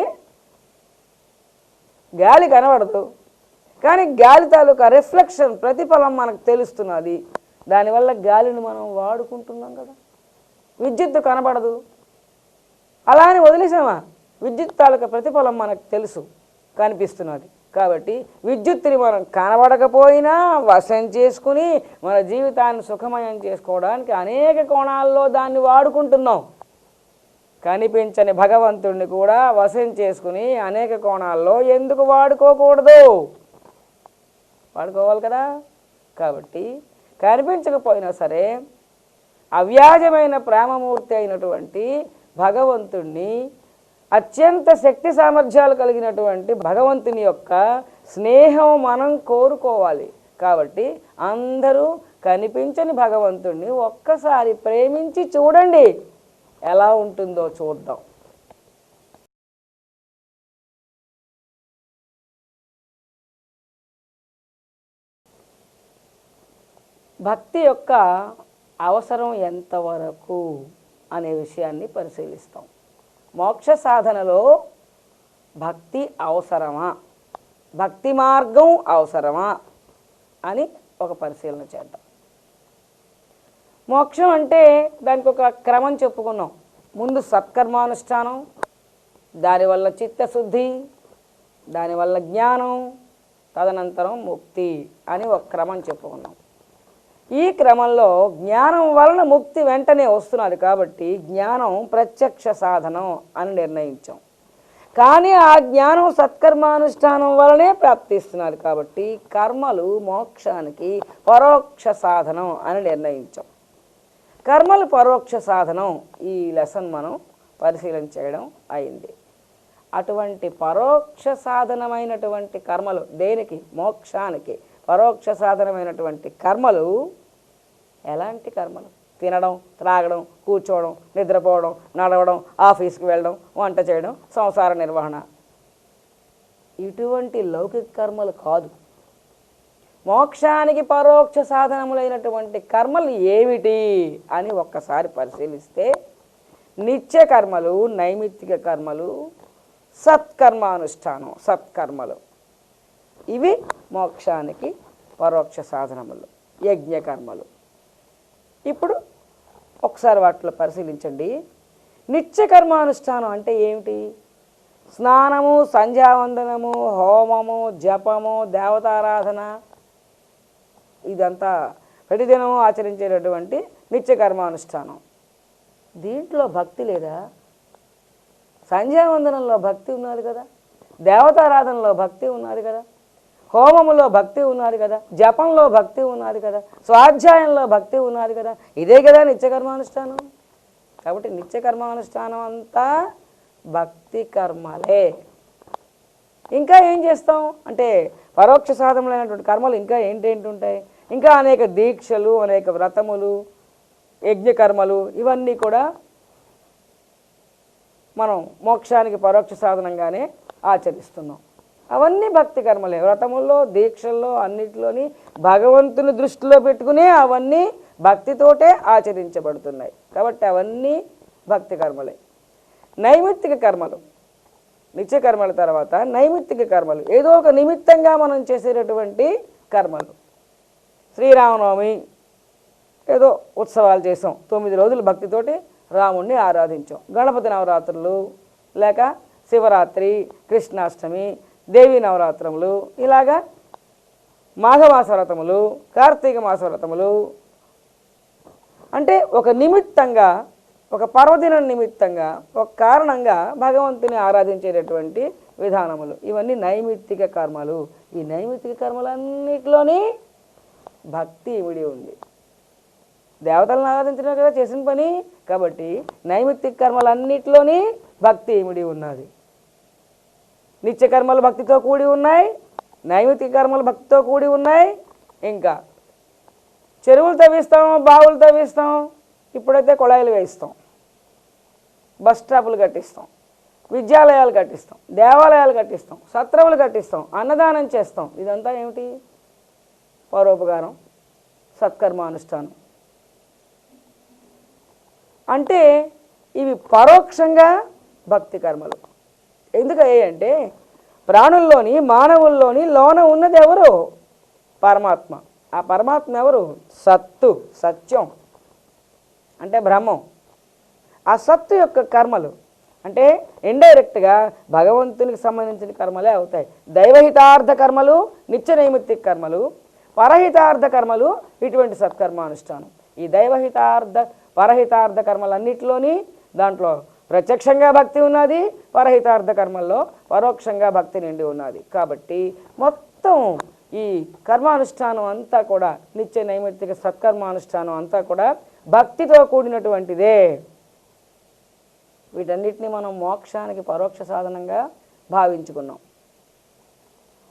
గాలి కనబడదు, కానీ గాలి తాలూకా రిఫ్లెక్షన్, ప్రతిఫలం మనకు తెలుస్తున్నది. దానివల్ల గాలిని మనం వాడుకుంటున్నాం కదా. విద్యుత్తు కనబడదు, అలా అని వదిలేసామా? విద్యుత్ తాలూకా ప్రతిఫలం మనకు తెలుసు, కనిపిస్తున్నది. కాబట్టి విద్యుత్తుని మనం కనబడకపోయినా వశం చేసుకుని మన జీవితాన్ని సుఖమయం చేసుకోవడానికి అనేక కోణాల్లో దాన్ని వాడుకుంటున్నాం. కనిపించని భగవంతుడిని కూడా వశం చేసుకుని అనేక కోణాల్లో ఎందుకు వాడుకోకూడదు? వాడుకోవాలి కదా. కాబట్టి కనిపించకపోయినా సరే అవ్యాజమైన ప్రేమమూర్తి అయినటువంటి భగవంతుణ్ణి, అత్యంత శక్తి సామర్థ్యాలు కలిగినటువంటి భగవంతుని యొక్క స్నేహం మనం కోరుకోవాలి. కాబట్టి అందరూ కనిపించని భగవంతుణ్ణి ఒక్కసారి ప్రేమించి చూడండి, ఎలా ఉంటుందో చూద్దాం. భక్తి యొక్క అవసరం ఎంతవరకు అనే విషయాన్ని పరిశీలిస్తాం. మోక్ష సాధనలో భక్తి అవసరమా, భక్తి మార్గం అవసరమా అని ఒక పరిశీలన చేద్దాం. మోక్షం అంటే దానికి ఒక క్రమం చెప్పుకున్నాం. ముందు సత్కర్మానుష్ఠానం, దానివల్ల చిత్తశుద్ధి, దానివల్ల జ్ఞానం, తదనంతరం ముక్తి అని ఒక క్రమం చెప్పుకున్నాం. ఈ క్రమంలో జ్ఞానం వలన ముక్తి వెంటనే వస్తున్నది కాబట్టి జ్ఞానం ప్రత్యక్ష సాధనం అని నిర్ణయించాం. కానీ ఆ జ్ఞానం సత్కర్మానుష్ఠానం వలనే ప్రాప్తిస్తున్నది కాబట్టి కర్మలు మోక్షానికి పరోక్ష సాధనం అని నిర్ణయించాం. కర్మలు పరోక్ష సాధనం, ఈ లెసన్ మనం పరిశీలన చేయడం అయింది. అటువంటి పరోక్ష సాధనమైనటువంటి కర్మలు దేనికి? మోక్షానికి. పరోక్ష సాధనమైనటువంటి కర్మలు ఎలాంటి కర్మలు? తినడం, త్రాగడం, కూర్చోవడం, నిద్రపోవడం, నడవడం, ఆఫీస్కి వెళ్ళడం, వంట చేయడం, సంసార నిర్వహణ, ఇటువంటి లౌకిక కర్మలు కాదు. మోక్షానికి పరోక్ష సాధనములైనటువంటి కర్మలు ఏమిటి అని ఒక్కసారి పరిశీలిస్తే నిత్య కర్మలు, నైమిత్తిక కర్మలు, సత్కర్మానుష్ఠానం, సత్కర్మలు, ఇవి మోక్షానికి పరోక్ష సాధనములు, యజ్ఞకర్మలు. ఇప్పుడు ఒకసారి వాటిలో పరిశీలించండి. నిత్యకర్మానుష్ఠానం అంటే ఏమిటి? స్నానము, సంధ్యావందనము, హోమము, జపము, దేవతారాధన, ఇదంతా ప్రతిదినము ఆచరించేటటువంటి నిత్యకర్మానుష్ఠానం. దీంట్లో భక్తి లేదా? సంధ్యావందనంలో భక్తి ఉన్నది కదా, దేవతారాధనలో భక్తి ఉన్నది కదా, హోమములో భక్తి ఉన్నది కదా, జపంలో భక్తి ఉన్నది కదా, స్వాధ్యాయంలో భక్తి ఉన్నది కదా, ఇదే కదా నిత్యకర్మానుష్ఠానం. కాబట్టి నిత్యకర్మానుష్ఠానం అంతా భక్తి కర్మలే. ఇంకా ఏం చేస్తాం అంటే పరోక్ష సాధనలైనటువంటి కర్మలు ఇంకా ఏంటేంటి ఉంటాయి? ఇంకా అనేక దీక్షలు, అనేక వ్రతములు, యజ్ఞకర్మలు, ఇవన్నీ కూడా మనం మోక్షానికి పరోక్ష సాధనంగానే ఆచరిస్తున్నాం. అవన్నీ భక్తి కర్మలే. వ్రతముల్లో, దీక్షల్లో, అన్నిటిలోని భగవంతుని దృష్టిలో పెట్టుకునే అవన్నీ భక్తితోటే ఆచరించబడుతున్నాయి. కాబట్టి అవన్నీ భక్తి కర్మలే. నైమిత్తిక కర్మలు, నిత్యకర్మల తర్వాత నైమిత్తిక కర్మలు, ఏదో ఒక నిమిత్తంగా మనం చేసేటటువంటి కర్మలు. శ్రీరామనవమి ఏదో ఉత్సవాలు చేసాం, 9 రోజులు భక్తితోటి రాముణ్ణి ఆరాధించాం. గణపతి నవరాత్రులు, లేక శివరాత్రి, కృష్ణాష్టమి, దేవీ నవరాత్రములు, ఇలాగా మాఘమాస వ్రతములు, కార్తీక మాస వ్రతములు, అంటే ఒక నిమిత్తంగా, ఒక పర్వదినం నిమిత్తంగా, ఒక కారణంగా భగవంతుని ఆరాధించేటటువంటి విధానములు, ఇవన్నీ నైమిత్తిక కర్మలు. ఈ నైమిత్తిక కర్మలన్నిటిలోని భక్తి ఇమిడి ఉంది. దేవతలను ఆరాధించడం కదా చేసిన పని. కాబట్టి నైమిత్తిక కర్మలన్నిటిలోని భక్తి ఇమిడి ఉన్నది. నిత్య కర్మలు భక్తితో కూడి ఉన్నాయి, నైమిత్తిక కర్మలు భక్తితో కూడి ఉన్నాయి. ఇంకా చెరువులు తవ్విస్తాం, బావులు తవ్విస్తాం, ఇప్పుడైతే కుళాయిలు వేయిస్తాం, బస్ స్టాపులు కట్టిస్తాం, విద్యాలయాలు కట్టిస్తాం, దేవాలయాలు కట్టిస్తాం, సత్రములు కట్టిస్తాం, అన్నదానం చేస్తాం. ఇదంతా ఏమిటి? పరోపకారం, సత్కర్మానుష్ఠానం. అంటే ఇవి పరోక్షంగా భక్తి కర్మలు. ఎందుకంటే ప్రాణుల్లోని, మానవుల్లోని లోన ఉన్నది ఎవరు? పరమాత్మ. ఆ పరమాత్మ ఎవరు? సత్తు, సత్యం అంటే బ్రహ్మం. ఆ సత్తు యొక్క కర్మలు అంటే ఇండైరెక్ట్గా భగవంతునికి సంబంధించిన కర్మలే అవుతాయి. దైవహితార్థ కర్మలు, నిత్య నైమిత్తిక కర్మలు, పరహితార్థ కర్మలు, ఇటువంటి సత్కర్మానుష్ఠానం. ఈ దైవహితార్థ, పరహితార్థ కర్మలన్నిటిలోని దాంట్లో ప్రత్యక్షంగా భక్తి ఉన్నది, పరహితార్థ కర్మల్లో పరోక్షంగా భక్తి నిండి ఉన్నది. కాబట్టి మొత్తం ఈ కర్మానుష్ఠానం అంతా కూడా, నిత్య నైమిత్తిక సత్కర్మానుష్ఠానం అంతా కూడా భక్తితో కూడినటువంటిదే. వీటన్నిటిని మనం మోక్షానికి పరోక్ష సాధనంగా భావించుకున్నాం.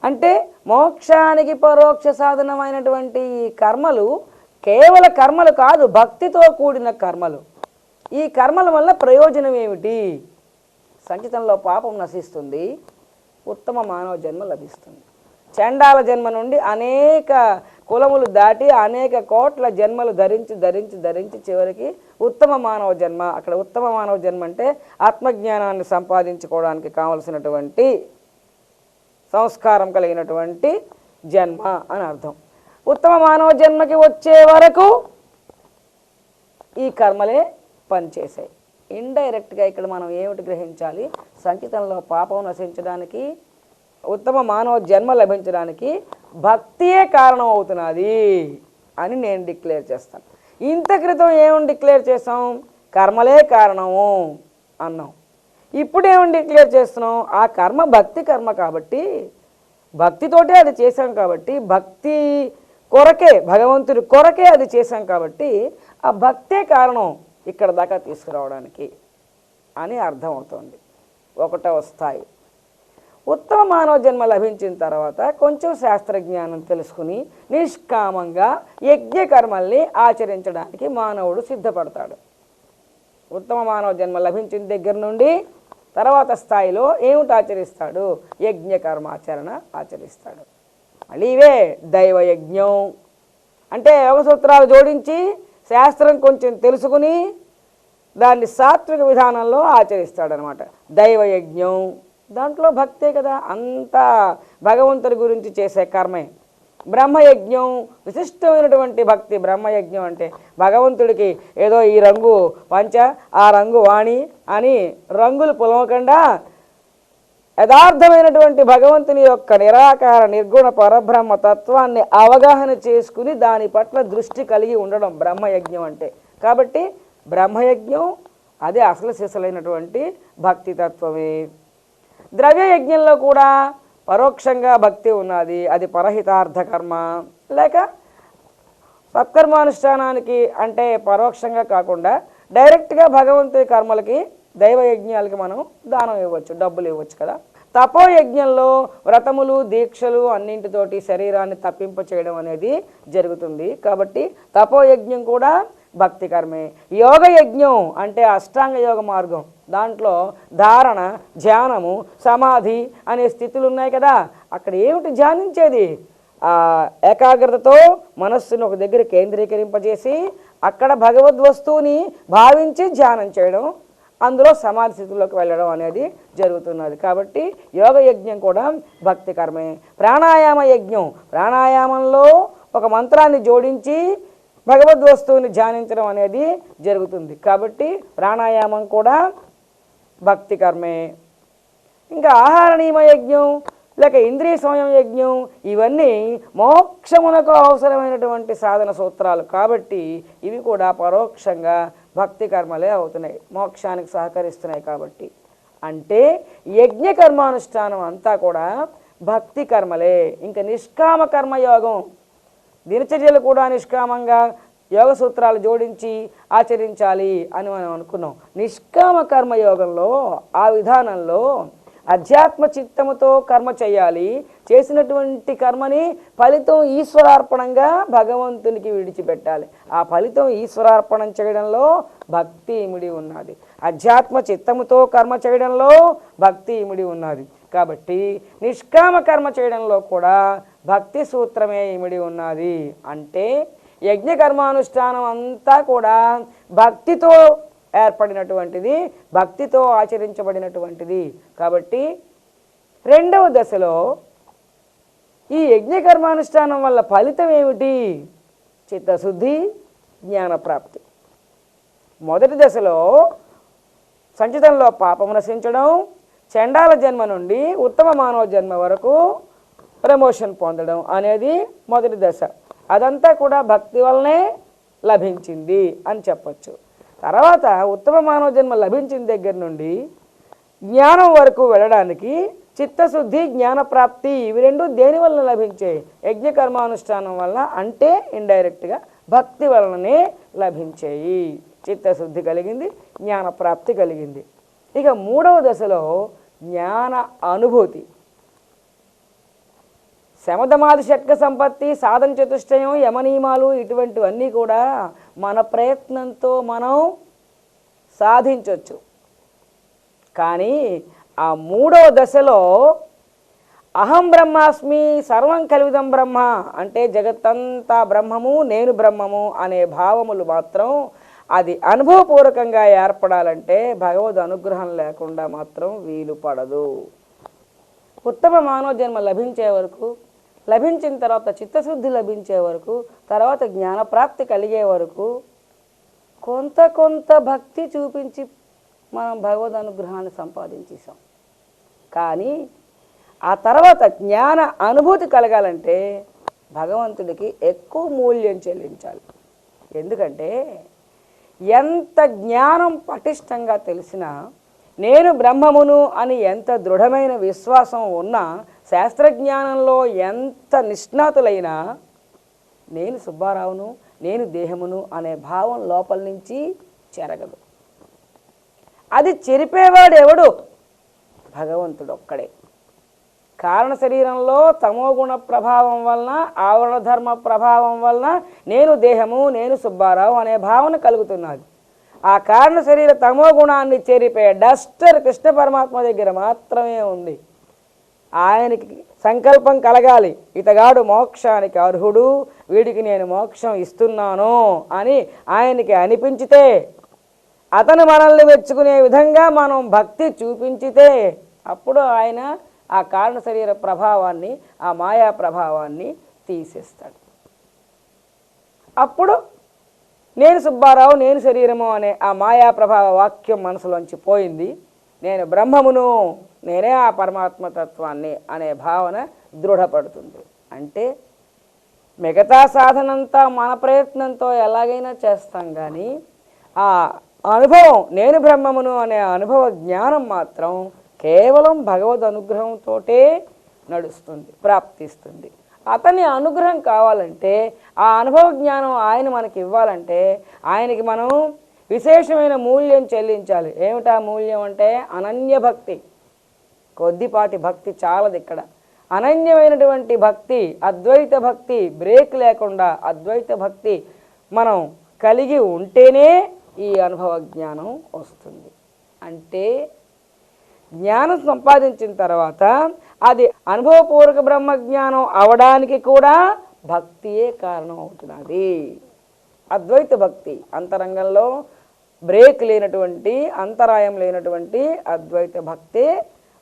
అంటే మోక్షానికి పరోక్ష సాధనమైనటువంటి ఈ కర్మలు కేవల కర్మలు కాదు, భక్తితో కూడిన కర్మలు. ఈ కర్మల వల్ల ప్రయోజనం ఏమిటి? సంచితంలో పాపం నశిస్తుంది, ఉత్తమ మానవ జన్మ లభిస్తుంది. చండాల జన్మ నుండి అనేక కులములు దాటి అనేక కోట్ల జన్మలు ధరించి ధరించి ధరించి చివరికి ఉత్తమ మానవ జన్మ. అక్కడ ఉత్తమ మానవ జన్మ అంటే ఆత్మజ్ఞానాన్ని సంపాదించుకోవడానికి కావలసినటువంటి సంస్కారం కలిగినటువంటి జన్మ అని అర్థం. ఉత్తమ మానవ జన్మకి వచ్చే వరకు ఈ కర్మలే పనిచేసాయి. ఇండైరెక్ట్గా ఇక్కడ మనం ఏమిటి గ్రహించాలి? సంచితంలో పాపం నశించడానికి, ఉత్తమ మానవ జన్మ లభించడానికి భక్తియే కారణం అవుతున్నది అని నేను డిక్లేర్ చేస్తాను. ఇంత క్రితం ఏమని డిక్లేర్ చేసాం? కర్మలే కారణము అన్నాం. ఇప్పుడు ఏమని డిక్లేర్ చేస్తున్నాం? ఆ కర్మ భక్తి కర్మ కాబట్టి, భక్తితోటే అది చేశాం కాబట్టి, భక్తి కొరకే, భగవంతుడి కొరకే అది చేశాం కాబట్టి ఆ భక్తే కారణం ఇక్కడ దాకా తీసుకురావడానికి అని అర్థమవుతుంది. 1వ స్థాయి. ఉత్తమ మానవ జన్మ లభించిన తర్వాత కొంచెం శాస్త్రజ్ఞానం తెలుసుకుని నిష్కామంగా యజ్ఞకర్మల్ని ఆచరించడానికి మానవుడు సిద్ధపడతాడు. ఉత్తమ మానవ జన్మ లభించిన దగ్గర నుండి తర్వాత స్థాయిలో ఏమిటి ఆచరిస్తాడు? యజ్ఞకర్మాచరణ ఆచరిస్తాడు. మళ్ళీ ఇవే దైవయజ్ఞం అంటే యోగ సూత్రాలు జోడించి శాస్త్రం కొంచెం తెలుసుకుని దాన్ని సాత్విక విధానంలో ఆచరిస్తాడనమాట. దైవయజ్ఞం దాంట్లో భక్తే కదా, అంతా భగవంతుడి గురించి చేసే కర్మే. బ్రహ్మయజ్ఞం విశిష్టమైనటువంటి భక్తి. బ్రహ్మయజ్ఞం అంటే భగవంతుడికి ఏదో ఈ రంగు పంచ ఆ రంగు వాణి అని రంగులు పొలవకుండా యథార్థమైనటువంటి భగవంతుని యొక్క నిరాకార నిర్గుణ పరబ్రహ్మ తత్వాన్ని అవగాహన చేసుకుని దాని పట్ల దృష్టి కలిగి ఉండడం బ్రహ్మయజ్ఞం అంటే. కాబట్టి బ్రహ్మయజ్ఞం అదే అసలు సిసలైనటువంటి భక్తి తత్వమే. ద్రవ్యయజ్ఞంలో కూడా పరోక్షంగా భక్తి ఉన్నది, అది పరహితార్థ కర్మ. లేక సత్కర్మానుష్ఠానానికి అంటే పరోక్షంగా కాకుండా డైరెక్ట్గా భగవంతుడి కర్మలకి దైవయజ్ఞాలకి మనం దానం ఇవ్వచ్చు, డబ్బులు ఇవ్వచ్చు కదా. తపోయజ్ఞంలో వ్రతములు దీక్షలు అన్నింటితోటి శరీరాన్ని తప్పింప చేయడం అనేది జరుగుతుంది. కాబట్టి తపోయజ్ఞం కూడా భక్తి కర్మే. యోగయజ్ఞం అంటే అష్టాంగ యోగ మార్గం. దాంట్లో ధారణ, ధ్యానము, సమాధి అనే స్థితులు ఉన్నాయి కదా. అక్కడ ఏమిటి ధ్యానించేది? ఏకాగ్రతతో మనస్సును ఒక దగ్గర కేంద్రీకరింపజేసి అక్కడ భగవద్వస్తువుని భావించి ధ్యానం చేయడం, అందులో సమాధి స్థితిలోకి వెళ్ళడం అనేది జరుగుతున్నది. కాబట్టి యోగయజ్ఞం కూడా భక్తి కర్మే. ప్రాణాయామ యజ్ఞం, ప్రాణాయామంలో ఒక మంత్రాన్ని జోడించి భగవద్వస్తువుని ధ్యానించడం అనేది జరుగుతుంది. కాబట్టి ప్రాణాయామం కూడా భక్తి కర్మే. ఇంకా ఆహార నియమ యజ్ఞం లేక ఇంద్రియ సంయమ యజ్ఞం ఇవన్నీ మోక్షమునకు అవసరమైనటువంటి సాధన సూత్రాలు. కాబట్టి ఇవి కూడా పరోక్షంగా భక్తి కర్మలే అవుతున్నాయి, మోక్షానికి సహకరిస్తున్నాయి. కాబట్టి అంటే యజ్ఞ కర్మానుష్ఠానం అంతా కూడా భక్తి కర్మలే. ఇంకా నిష్కామ కర్మయోగం, దినచర్యలు కూడా నిష్కామంగా యోగ సూత్రాలు జోడించి ఆచరించాలి అని మనం అనుకున్నాం. నిష్కామ కర్మయోగంలో ఆ విధానంలో అధ్యాత్మ చిత్తముతో కర్మ చేయాలి. చేసినటువంటి కర్మని ఫలితం ఈశ్వరార్పణంగా భగవంతునికి విడిచిపెట్టాలి. ఆ ఫలితం ఈశ్వరార్పణం చేయడంలో భక్తి ఇమిడి ఉన్నది. అధ్యాత్మ చిత్తముతో కర్మ చేయడంలో భక్తి ఇమిడి ఉన్నది. కాబట్టి నిష్కామ కర్మ చేయడంలో కూడా భక్తి సూత్రమే ఇమిడి ఉన్నది. అంటే యజ్ఞ కర్మానుష్ఠానం అంతా కూడా భక్తితో ఏర్పడినటువంటిది, భక్తితో ఆచరించబడినటువంటిది. కాబట్టి రెండవ దశలో ఈ యజ్ఞ కర్మానుష్ఠానం వల్ల ఫలితం ఏమిటి? చిత్తశుద్ధి, జ్ఞానప్రాప్తి. మొదటి దశలో సంచితంలో పాపం నశించడం, చండాల జన్మ నుండి ఉత్తమ మానవ జన్మ వరకు ప్రమోషన్ పొందడం అనేది మొదటి దశ. అదంతా కూడా భక్తి వల్లనే లభించింది అని చెప్పచ్చు. తర్వాత ఉత్తమ మానవ జన్మ లభించిన దగ్గర నుండి జ్ఞానం వరకు వెళ్ళడానికి చిత్తశుద్ధి, జ్ఞానప్రాప్తి ఇవి రెండు దేని వల్ల లభించాయి? యజ్ఞ కర్మానుష్ఠానం వల్ల, అంటే ఇండైరెక్ట్గా భక్తి వలననే లభించాయి. చిత్తశుద్ధి కలిగింది, జ్ఞానప్రాప్తి కలిగింది. ఇక మూడవ దశలో జ్ఞాన అనుభూతి. శమధమాది షట్క సంపత్తి, సాధన చతుష్టయం, యమనియమాలు ఇటువంటివన్నీ కూడా మన ప్రయత్నంతో మనం సాధించవచ్చు. కానీ ఆ మూడవ దశలో అహం బ్రహ్మాస్మి సర్వం కలివిదం బ్రహ్మ అంటే జగత్తంతా బ్రహ్మము, నేను బ్రహ్మము అనే భావములు మాత్రం అది అనుభవపూర్వకంగా ఏర్పడాలంటే భగవద్ అనుగ్రహం లేకుండా మాత్రం వీలు పడదు. ఉత్తమ మానవ జన్మ లభించే వరకు, లభించిన తర్వాత చిత్తశుద్ధి లభించే వరకు, తర్వాత జ్ఞానప్రాప్తి కలిగే వరకు కొంత భక్తి చూపించి మనం భగవద్ అనుగ్రహాన్ని సంపాదించేసాం. కానీ ఆ తర్వాత జ్ఞాన అనుభూతి కలగాలంటే భగవంతుడికి ఎక్కువ మూల్యం చెల్లించాలి. ఎందుకంటే ఎంత జ్ఞానం పటిష్టంగా తెలిసినా, నేను బ్రహ్మమును అని ఎంత దృఢమైన విశ్వాసం ఉన్నా, శాస్త్రజ్ఞానంలో ఎంత నిష్ణాతులైనా నేను సుబ్బారావును, నేను దేహమును అనే భావం లోపల నుంచి చెరగదు. అది చెరిపేవాడు ఎవడు? భగవంతుడు ఒక్కడే. కారణ శరీరంలో తమోగుణ ప్రభావం వలన, ఆవరణ ధర్మ ప్రభావం వలన నేను దేహము, నేను సుబ్బారావు అనే భావన కలుగుతున్నది. ఆ కారణ శరీర తమో గుణాన్ని చెరిపే డస్టర్ కృష్ణ పరమాత్మ దగ్గర మాత్రమే ఉంది. ఆయనకి సంకల్పం కలగాలి, ఇతగాడు మోక్షానికి అర్హుడు, వీడికి నేను మోక్షం ఇస్తున్నాను అని ఆయనకి అనిపించితే, అతను మనల్ని మెచ్చుకునే విధంగా మనం భక్తి చూపించితే అప్పుడు ఆయన ఆ కారణ శరీర ప్రభావాన్ని, ఆ మాయా ప్రభావాన్ని తీసేస్తాడు. అప్పుడు నేను సుబ్బారావు, నేను శరీరము అనే ఆ మాయా ప్రభావ వాక్యం మనసులోంచి పోయింది. నేను బ్రహ్మమును, నేనే ఆ పరమాత్మతత్వాన్ని అనే భావన దృఢపడుతుంది. అంటే మిగతా సాధనంతా మన ప్రయత్నంతో ఎలాగైనా చేస్తాం, కానీ ఆ అనుభవం నేను బ్రహ్మమును అనే అనుభవ జ్ఞానం మాత్రం కేవలం భగవద్ అనుగ్రహంతో నడుస్తుంది, ప్రాప్తిస్తుంది. అతని అనుగ్రహం కావాలంటే, ఆ అనుభవ జ్ఞానం ఆయన మనకి ఇవ్వాలంటే ఆయనకి మనం విశేషమైన మూల్యం చెల్లించాలి. ఏమిటా మూల్యం అంటే అనన్య భక్తి. కొద్దిపాటి భక్తి చాలదు ఇక్కడ. అనన్యమైనటువంటి భక్తి, అద్వైత భక్తి, బ్రేక్ లేకుండా అద్వైత భక్తి మనం కలిగి ఉంటేనే ఈ అనుభవ జ్ఞానం వస్తుంది. అంటే జ్ఞానం సంపాదించిన తర్వాత అది అనుభవపూర్వక బ్రహ్మజ్ఞానం అవడానికి కూడా భక్తియే కారణం అవుతున్నది. అద్వైత భక్తి అంతరంగంలో బ్రేక్ లేనటువంటి, అంతరాయం లేనటువంటి అద్వైత భక్తే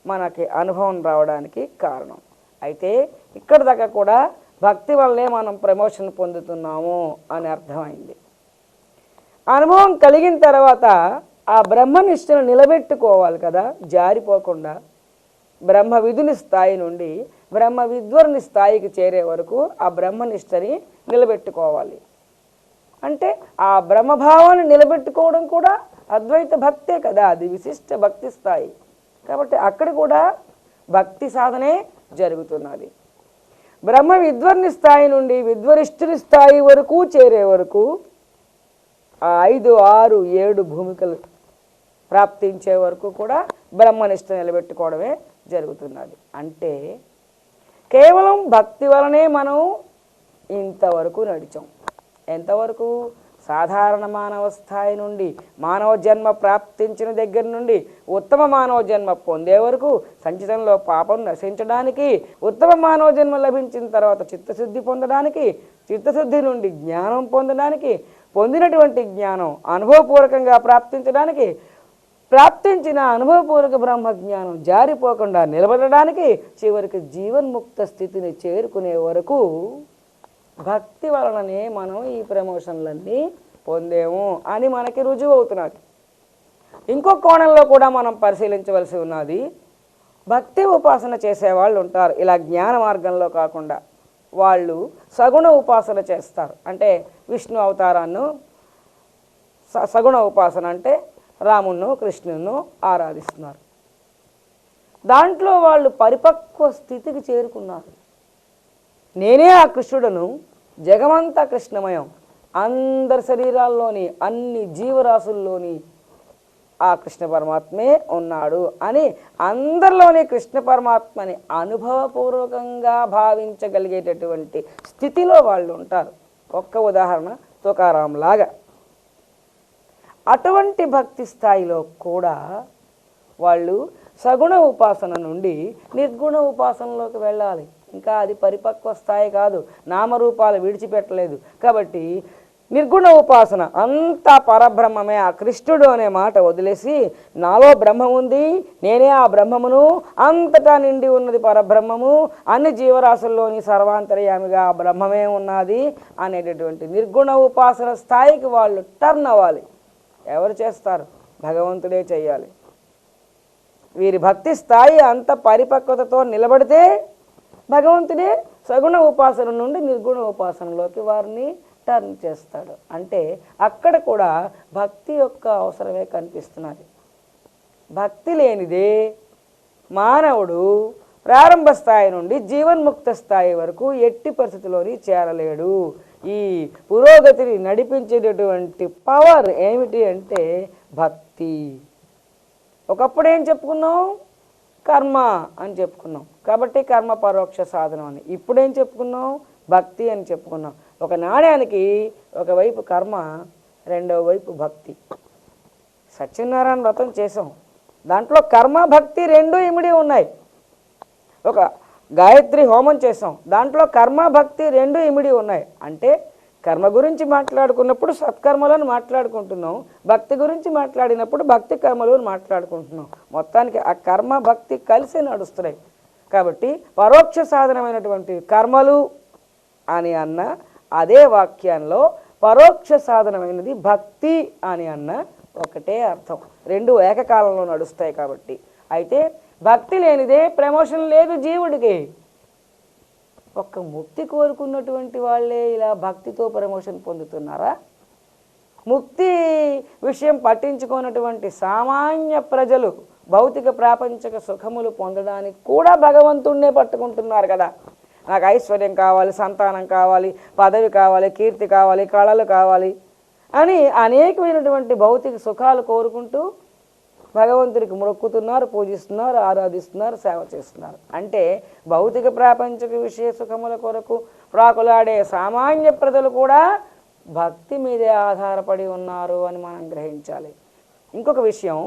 మనకి అనుభవం రావడానికి కారణం. అయితే ఇక్కడ దాకా కూడా భక్తి వల్లే మనం ప్రమోషన్ పొందుతున్నాము అని అర్థమైంది. అనుభవం కలిగిన తర్వాత ఆ బ్రహ్మనిష్టను నిలబెట్టుకోవాలి కదా, జారిపోకుండా. బ్రహ్మ విధుని స్థాయి నుండి బ్రహ్మ విద్వరుని స్థాయికి చేరే వరకు ఆ బ్రహ్మనిష్టని నిలబెట్టుకోవాలి. అంటే ఆ బ్రహ్మభావాన్ని నిలబెట్టుకోవడం కూడా అద్వైత భక్తే కదా, అది విశిష్ట భక్తి స్థాయి. కాబట్టి అక్కడ కూడా భక్తి సాధనే జరుగుతున్నది. బ్రహ్మ విద్వరుని స్థాయి నుండి విద్వరిష్ఠుని స్థాయి వరకు చేరే వరకు ఆ 5, 6, 7 భూమికలు ప్రాప్తించే వరకు కూడా బ్రహ్మనిష్ట నిలబెట్టుకోవడమే జరుగుతున్నది. అంటే కేవలం భక్తి వలనే మనం ఇంతవరకు నడిచాం. ఎంతవరకు? సాధారణ మానవ స్థాయి నుండి మానవ జన్మ ప్రాప్తించిన దగ్గర నుండి ఉత్తమ మానవ జన్మ పొందే వరకు, సంచితంలో పాపం నశించడానికి, ఉత్తమ మానవ జన్మ లభించిన తర్వాత చిత్తశుద్ధి పొందడానికి, చిత్తశుద్ధి నుండి జ్ఞానం పొందడానికి, పొందినటువంటి జ్ఞానం అనుభవపూర్వకంగా ప్రాప్తించడానికి, ప్రాప్తించిన అనుభవపూర్వక బ్రహ్మజ్ఞానం జారిపోకుండా నిలబడడానికి, చివరికి జీవన్ముక్త స్థితిని చేరుకునే వరకు భక్తి వలననే మనం ఈ ప్రమోషన్లన్నీ పొందేము అని మనకి రుజువు అవుతున్నది. ఇంకో కోణంలో కూడా మనం పరిశీలించవలసి ఉన్నది. భక్తి ఉపాసన చేసేవాళ్ళు ఉంటారు, ఇలా జ్ఞాన మార్గంలో కాకుండా. వాళ్ళు సగుణ ఉపాసన చేస్తారు. అంటే విష్ణు అవతారాన్ని సగుణ ఉపాసన అంటే రామును, కృష్ణును ఆరాధిస్తున్నారు. దాంట్లో వాళ్ళు పరిపక్వ స్థితికి చేరుకున్నారు. నేనే ఆ కృష్ణుడను, జగమంతా కృష్ణమయం, అందరి శరీరాల్లోని, అన్ని జీవరాశుల్లోని ఆ కృష్ణ పరమాత్మే ఉన్నాడు అని అందరిలోని కృష్ణ పరమాత్మని అనుభవపూర్వకంగా భావించగలిగేటటువంటి స్థితిలో వాళ్ళు ఉంటారు. ఒక్క ఉదాహరణ తుకారాం లాగా. అటువంటి భక్తి స్థాయిలో కూడా వాళ్ళు సగుణ ఉపాసన నుండి నిర్గుణ ఉపాసనలోకి వెళ్ళాలి. ఇంకా అది పరిపక్వ స్థాయి కాదు, నామరూపాలు విడిచిపెట్టలేదు. కాబట్టి నిర్గుణ ఉపాసన అంతా పరబ్రహ్మమే, ఆ కృష్ణుడు అనే మాట వదిలేసి నాలో బ్రహ్మం ఉంది, నేనే ఆ బ్రహ్మమును, అంతటా నిండి ఉన్నది పరబ్రహ్మము, అన్ని జీవరాశుల్లోని సర్వాంతర్యామిగా ఆ బ్రహ్మమే ఉన్నది అనేటటువంటి నిర్గుణ ఉపాసన స్థాయికి వాళ్ళు టర్న్ అవ్వాలి. ఎవరు చేస్తారు? భగవంతుడే చెయ్యాలి. వీరి భక్తి స్థాయి అంత పరిపక్వతతో నిలబడితే భగవంతుడే సగుణ ఉపాసన నుండి నిర్గుణ ఉపాసనలోకి వారిని టర్న్ చేస్తాడు. అంటే అక్కడ కూడా భక్తి యొక్క అవసరమే కనిపిస్తున్నది. భక్తి లేనిదే మానవుడు ప్రారంభ స్థాయి నుండి జీవన్ముక్త స్థాయి వరకు ఎట్టి పరిస్థితిలోని చేరలేడు. ఈ పురోగతిని నడిపించేటటువంటి పవర్ ఏమిటి అంటే భక్తి. ఒకప్పుడు ఏం చెప్పుకున్నాం? కర్మ అని చెప్పుకున్నాం. కాబట్టి కర్మ పరోక్ష సాధనం అని. ఇప్పుడేం చెప్పుకున్నాం? భక్తి అని చెప్పుకున్నాం. ఒక నాణ్యానికి ఒకవైపు కర్మ, రెండవ వైపు భక్తి. సత్యనారాయణ వ్రతం చేసాం, దాంట్లో కర్మ భక్తి రెండూ ఇమిడి ఉన్నాయి. ఒక గాయత్రి హోమం చేసాం, దాంట్లో కర్మ భక్తి రెండూ ఇమిడి ఉన్నాయి. అంటే కర్మ గురించి మాట్లాడుకున్నప్పుడు సత్కర్మలను మాట్లాడుకుంటున్నాం, భక్తి గురించి మాట్లాడినప్పుడు భక్తి కర్మలను మాట్లాడుకుంటున్నాం. మొత్తానికి ఆ కర్మ భక్తి కలిసి నడుస్తున్నాయి. కాబట్టి పరోక్ష సాధనమైనటువంటి కర్మలు అని అన్న అదే వాక్యంలో పరోక్ష సాధనమైనది భక్తి అని అన్న ఒకటే అర్థం. రెండు ఏకకాలంలో నడుస్తాయి. కాబట్టి అయితే భక్తి లేనిదే ప్రమోషన్ లేదు జీవుడికి. ఒక్క ముక్తి కోరుకున్నటువంటి వాళ్ళే ఇలా భక్తితో ప్రమోషన్ పొందుతున్నారా? ముక్తి విషయం పట్టించుకున్నటువంటి సామాన్య ప్రజలు భౌతిక ప్రాపంచిక సుఖములు పొందడానికి కూడా భగవంతుణ్ణే పట్టుకుంటున్నారు కదా. నాకు ఐశ్వర్యం కావాలి, సంతానం కావాలి, పదవి కావాలి, కీర్తి కావాలి, కళలు కావాలి అని అనేకమైనటువంటి భౌతిక సుఖాలు కోరుకుంటూ భగవంతుడికి మొక్కుతున్నారు, పూజిస్తున్నారు, ఆరాధిస్తున్నారు, సేవ చేస్తున్నారు. అంటే భౌతిక ప్రాపంచిక విషయ సుఖముల కొరకు ప్రాకులాడే సామాన్య ప్రజలు కూడా భక్తి మీదే ఆధారపడి ఉన్నారు అని మనం గ్రహించాలి. ఇంకొక విషయం,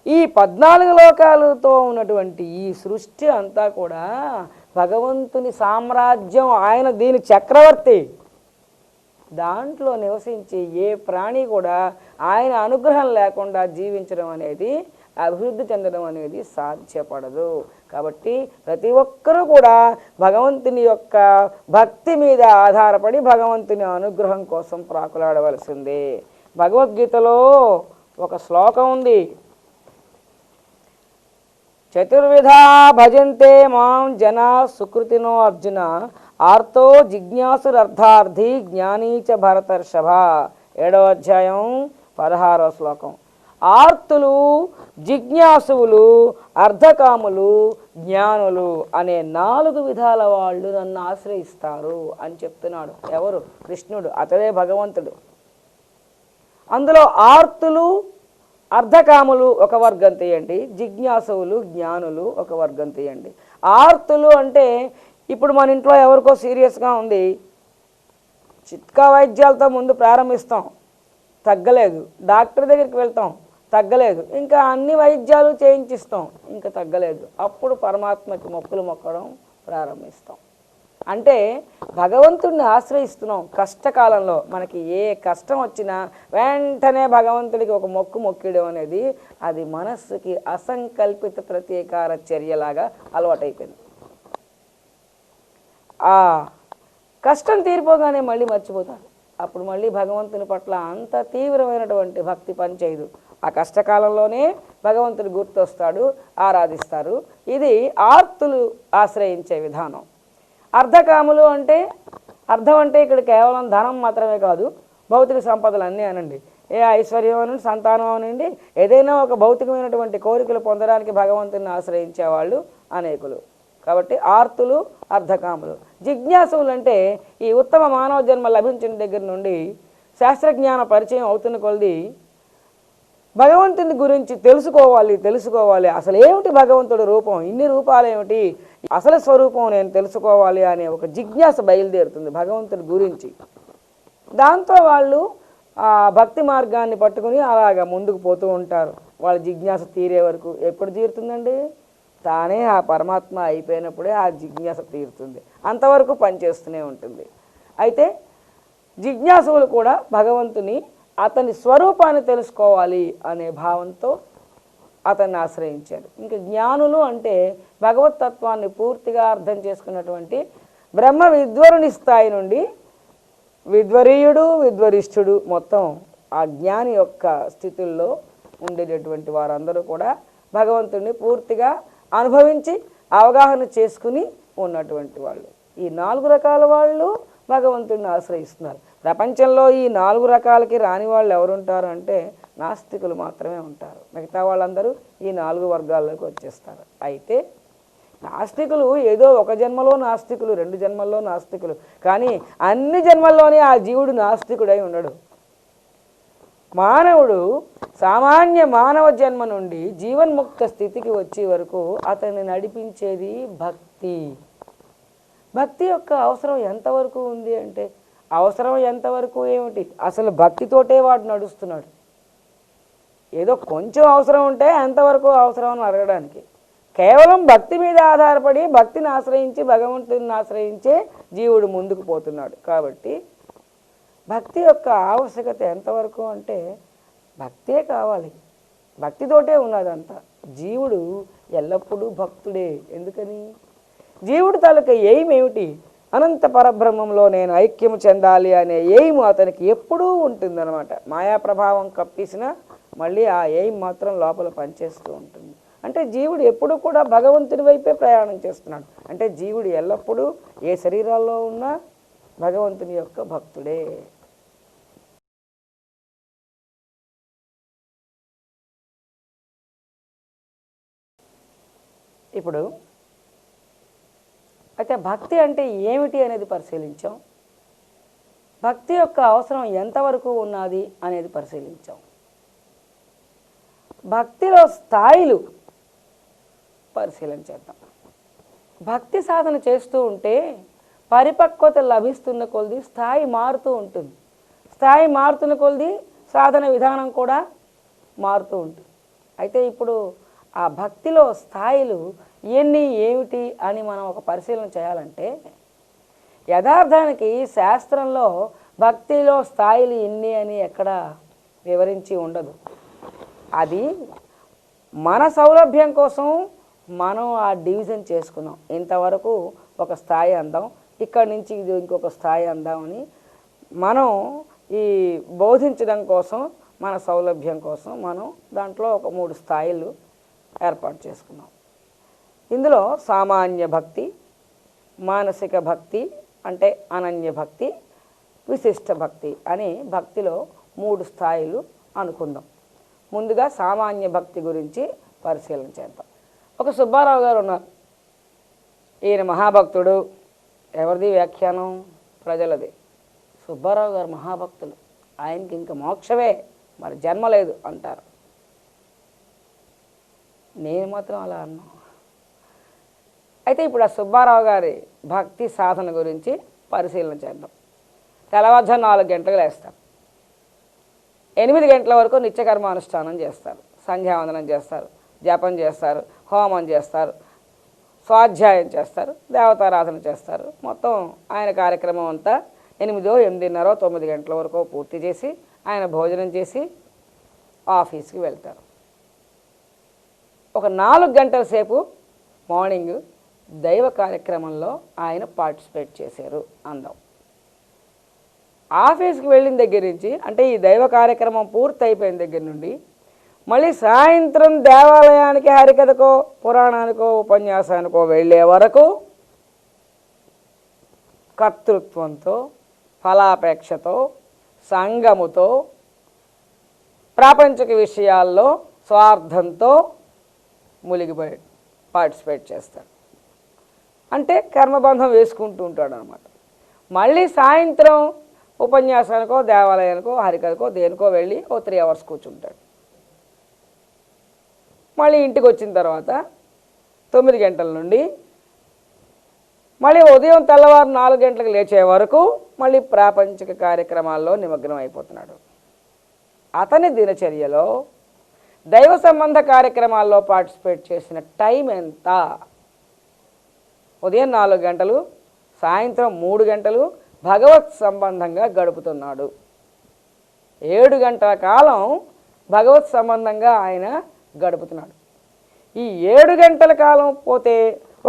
ఈ 14 లోకాలతో ఉన్నటువంటి ఈ సృష్టి అంతా కూడా భగవంతుని సామ్రాజ్యం. ఆయన దీని చక్రవర్తి. దాంట్లో నివసించి ఏ ప్రాణి కూడా ఆయన అనుగ్రహం లేకుండా జీవించడం అనేది, అభివృద్ధి చెందడం అనేది సాధ్యపడదు. కాబట్టి ప్రతి ఒక్కరూ కూడా భగవంతుని యొక్క భక్తి మీద ఆధారపడి భగవంతుని అనుగ్రహం కోసం ప్రాకులాడవలసిందే. భగవద్గీతలో ఒక శ్లోకం ఉంది, చతుర్విధా భజంతే మాం జనా సుకృతినో అర్జున ఆర్తో జిజ్ఞాసురర్థార్థి జ్ఞానీచ భరతర్షభ. 7వ అధ్యాయం 16వ శ్లోకం. ఆర్తులు, జిజ్ఞాసువులు, అర్ధకాములు, జ్ఞానులు అనే 4 విధాల వాళ్ళు నన్ను ఆశ్రయిస్తారు అని చెప్తున్నాడు. ఎవరు? కృష్ణుడు. అతడే భగవంతుడు. అందులో ఆర్తులు, అర్ధకాములు ఒక వర్గం తీయండి, జిజ్ఞాసువులు, జ్ఞానులు ఒక వర్గం తీయండి. ఆర్తులు అంటే ఇప్పుడు మన ఇంట్లో ఎవరికో సీరియస్గా ఉంది, చిట్కా వైద్యాలతో ముందు ప్రారంభిస్తాం, తగ్గలేదు, డాక్టర్ దగ్గరికి వెళ్తాం, తగ్గలేదు, ఇంకా అన్ని వైద్యాలు చేయించిస్తాం, ఇంకా తగ్గలేదు, అప్పుడు పరమాత్మకి మొక్కులు మొక్కడం ప్రారంభిస్తాం. అంటే భగవంతుడిని ఆశ్రయిస్తున్నాం. కష్టకాలంలో మనకి ఏ కష్టం వచ్చినా వెంటనే భగవంతుడికి ఒక మొక్కు మొక్కడం అనేది అది మనస్సుకి అసంకల్పిత ప్రతీకార చర్యలాగా అలవాటైపోయింది. ఆ కష్టం తీరిపోగానే మళ్ళీ మర్చిపోతారు. అప్పుడు మళ్ళీ భగవంతుని పట్ల అంత తీవ్రమైనటువంటి భక్తి పనిచేయదు. ఆ కష్టకాలంలోనే భగవంతుడు గుర్తొస్తాడు, ఆరాధిస్తారు. ఇది ఆర్తులు ఆశ్రయించే విధానం. అర్ధకాములు అంటే, అర్థం అంటే ఇక్కడ కేవలం ధనం మాత్రమే కాదు, భౌతిక సంపదలు అన్నీ అనండి. ఏ ఐశ్వర్యం అనండి, సంతానం అనండి, ఏదైనా ఒక భౌతికమైనటువంటి కోరికలు పొందడానికి భగవంతుని ఆశ్రయించే వాళ్ళు అనేకులు. కాబట్టి ఆర్తులు, అర్ధకాములు. జిజ్ఞాసువులు అంటే ఈ ఉత్తమ మానవ జన్మ లభించిన దగ్గర నుండి శాస్త్రజ్ఞాన పరిచయం అవుతున్న కొలది భగవంతుని గురించి తెలుసుకోవాలి, అసలు ఏమిటి భగవంతుడి రూపం, ఇన్ని రూపాలు ఏమిటి, అసలు స్వరూపం నేను తెలుసుకోవాలి అనే ఒక జిజ్ఞాస బయలుదేరుతుంది భగవంతుడి గురించి. దాంతో వాళ్ళు ఆ భక్తి మార్గాన్ని పట్టుకుని అలాగా ముందుకు పోతూ ఉంటారు. వాళ్ళ జిజ్ఞాస తీరే వరకు. ఎప్పుడు తీరుతుందండి? తానే ఆ పరమాత్మ అయిపోయినప్పుడే ఆ జిజ్ఞాస తీరుతుంది. అంతవరకు పనిచేస్తూనే ఉంటుంది. అయితే జిజ్ఞాసువులు కూడా భగవంతుని, అతని స్వరూపాన్ని తెలుసుకోవాలి అనే భావంతో అతన్ని ఆశ్రయించారు. ఇంకా జ్ఞానులు అంటే భగవతత్వాన్ని పూర్తిగా అర్థం చేసుకున్నటువంటి బ్రహ్మ విద్వరుని స్థాయి నుండి విద్వరీయుడు, విద్వరిష్ఠుడు మొత్తం ఆ జ్ఞాని యొక్క స్థితుల్లో ఉండేటటువంటి వారందరూ కూడా భగవంతుడిని పూర్తిగా అనుభవించి అవగాహన చేసుకుని ఉన్నటువంటి వాళ్ళు. ఈ 4 రకాల వాళ్ళు భగవంతుడిని ఆశ్రయిస్తున్నారు. ప్రపంచంలో ఈ 4 రకాలకి రాని వాళ్ళు ఎవరుంటారు అంటే నాస్తికులు మాత్రమే ఉంటారు. మిగతా వాళ్ళందరూ ఈ 4 వర్గాల్లోకి వచ్చేస్తారు. అయితే నాస్తికులు ఏదో ఒక జన్మలో నాస్తికులు, 2 జన్మల్లో నాస్తికులు, కానీ అన్ని జన్మల్లోనే ఆ జీవుడు నాస్తికుడై ఉండడు. మానవుడు సామాన్య మానవ జన్మ నుండి జీవన్ముక్త స్థితికి వచ్చే వరకు అతన్ని నడిపించేది భక్తి. భక్తి. భక్తి యొక్క అవసరం ఎంతవరకు ఉంది అంటే, అవసరం ఎంతవరకు ఏమిటి, అసలు భక్తితోటే వాడు నడుస్తున్నాడు. ఏదో కొంచెం అవసరం ఉంటే ఎంతవరకు అవసరం అని అడగడానికి, కేవలం భక్తి మీద ఆధారపడి భక్తిని ఆశ్రయించి భగవంతుని ఆశ్రయించే జీవుడు ముందుకు పోతున్నాడు. కాబట్టి భక్తి యొక్క ఆవశ్యకత ఎంతవరకు అంటే, భక్తే కావాలి, భక్తితోటే ఉన్నదంతా. జీవుడు ఎల్లప్పుడూ భక్తుడే. ఎందుకని? జీవుడు తాలూకా ఎయిమ్ ఏమిటి? అనంత పరబ్రహ్మంలో నేను ఐక్యము చెందాలి అనే ఎయిమ్ అతనికి ఎప్పుడూ ఉంటుందన్నమాట. మాయా ప్రభావం కప్పేసినా మళ్ళీ ఆ ఎయిమ్ మాత్రం లోపల పనిచేస్తూ ఉంటుంది. అంటే జీవుడు ఎప్పుడు కూడా భగవంతుని వైపే ప్రయాణం చేస్తున్నాడు. అంటే జీవుడు ఎల్లప్పుడూ ఏ శరీరాల్లో ఉన్నా భగవంతుని యొక్క భక్తుడే. ఇప్పుడు అయితే భక్తి అంటే ఏమిటి అనేది పరిశీలించాం. భక్తి యొక్క అవసరం ఎంతవరకు ఉన్నది అనేది పరిశీలించాం. భక్తిలో స్థాయిలు పరిశీలన చేద్దాం. భక్తి సాధన చేస్తూ ఉంటే పరిపక్వత లభిస్తున్న కొలది స్థాయి మారుతూ ఉంటుంది. స్థాయి మారుతున్న కొలది సాధన విధానం కూడా మారుతూ ఉంటుంది. అయితే ఇప్పుడు ఆ భక్తిలో స్థాయిలు ఎన్ని ఏమిటి అని మనం ఒక పరిశీలన చేయాలంటే, యథార్థానికి శాస్త్రంలో భక్తిలో స్థాయిలు ఇన్ని అని ఎక్కడ వివరించి ఉండదు. అది మన సౌలభ్యం కోసం మనం ఆ డివిజన్ చేసుకున్నాం. ఇంతవరకు ఒక స్థాయి అందాం, ఇక్కడి నుంచి ఇది ఇంకొక స్థాయి అందామని మనం ఈ బోధించడం కోసం, మన సౌలభ్యం కోసం మనం దాంట్లో ఒక 3 స్థాయిలు ఏర్పాటు చేసుకున్నాం. ఇందులో సామాన్య భక్తి, మానసిక భక్తి అంటే అనన్య భక్తి, విశిష్ట భక్తి అని భక్తిలో 3 స్థాయిలు అనుకుందాం. ముందుగా సామాన్య భక్తి గురించి పరిశీలన చేద్దాం. ఒక సుబ్బారావు గారు ఉన్నారు. ఈయన మహాభక్తుడు. ఎవరిది వ్యాఖ్యానం? ప్రజలది. సుబ్బారావు గారు మహాభక్తులు, ఆయనకి ఇంకా మోక్షమే, మరి జన్మ లేదు అంటారు. నేను మాత్రం అలా అన్నా. అయితే ఇప్పుడు ఆ సుబ్బారావు గారి భక్తి సాధన గురించి పరిశీలన చేద్దాం. తెల్లవారుజాము 4 గంటలకు లేస్తారు. 8 గంటల వరకు నిత్యకర్మానుష్ఠానం చేస్తారు. సంధ్యావందనం చేస్తారు, జపం చేస్తారు, హోమం చేస్తారు, స్వాధ్యాయం చేస్తారు, దేవతారాధన చేస్తారు. మొత్తం ఆయన కార్యక్రమం అంతా 8, 8:30, 9 గంటల వరకు పూర్తి చేసి ఆయన భోజనం చేసి ఆఫీస్కి వెళ్తారు. ఒక 4 గంటల సేపు మార్నింగ్ దైవ కార్యక్రమంలో ఆయన పార్టిసిపేట్ చేశారు అందాం. ఆఫీస్కి వెళ్ళిన దగ్గర నుంచి, అంటే ఈ దైవ కార్యక్రమం పూర్తి అయిపోయిన దగ్గర నుండి మళ్ళీ సాయంత్రం దేవాలయానికి హరికథకో పురాణానికో ఉపన్యాసానికో వెళ్ళే వరకు కర్తృత్వంతో, ఫలాపేక్షతో, సంగముతో, ప్రాపంచిక విషయాల్లో స్వార్థంతో మునిగిపోయి పార్టిసిపేట్ చేస్తాడు. అంటే కర్మబంధం వేసుకుంటూ ఉంటాడు అన్నమాట. మళ్ళీ సాయంత్రం ఉపన్యాసానికో దేవాలయానికో హరికథకో దేనికో వెళ్ళి ఓ 3 అవర్స్ కూర్చుంటాడు. మళ్ళీ ఇంటికి వచ్చిన తర్వాత 9 గంటల నుండి మళ్ళీ ఉదయం తెల్లవారు 4 గంటలకు లేచే వరకు మళ్ళీ ప్రాపంచిక కార్యక్రమాల్లో నిమగ్నం అయిపోతున్నాడు. అతని దినచర్యలో దైవ సంబంధ కార్యక్రమాల్లో పార్టిసిపేట్ చేసిన టైం ఎంత? ఉదయం 4 గంటలు, సాయంత్రం 3 గంటలు భగవత్ సంబంధంగా గడుపుతున్నాడు. 7 గంటల కాలం భగవత్ సంబంధంగా ఆయన గడుపుతున్నాడు. ఈ 7 గంటల కాలం పోతే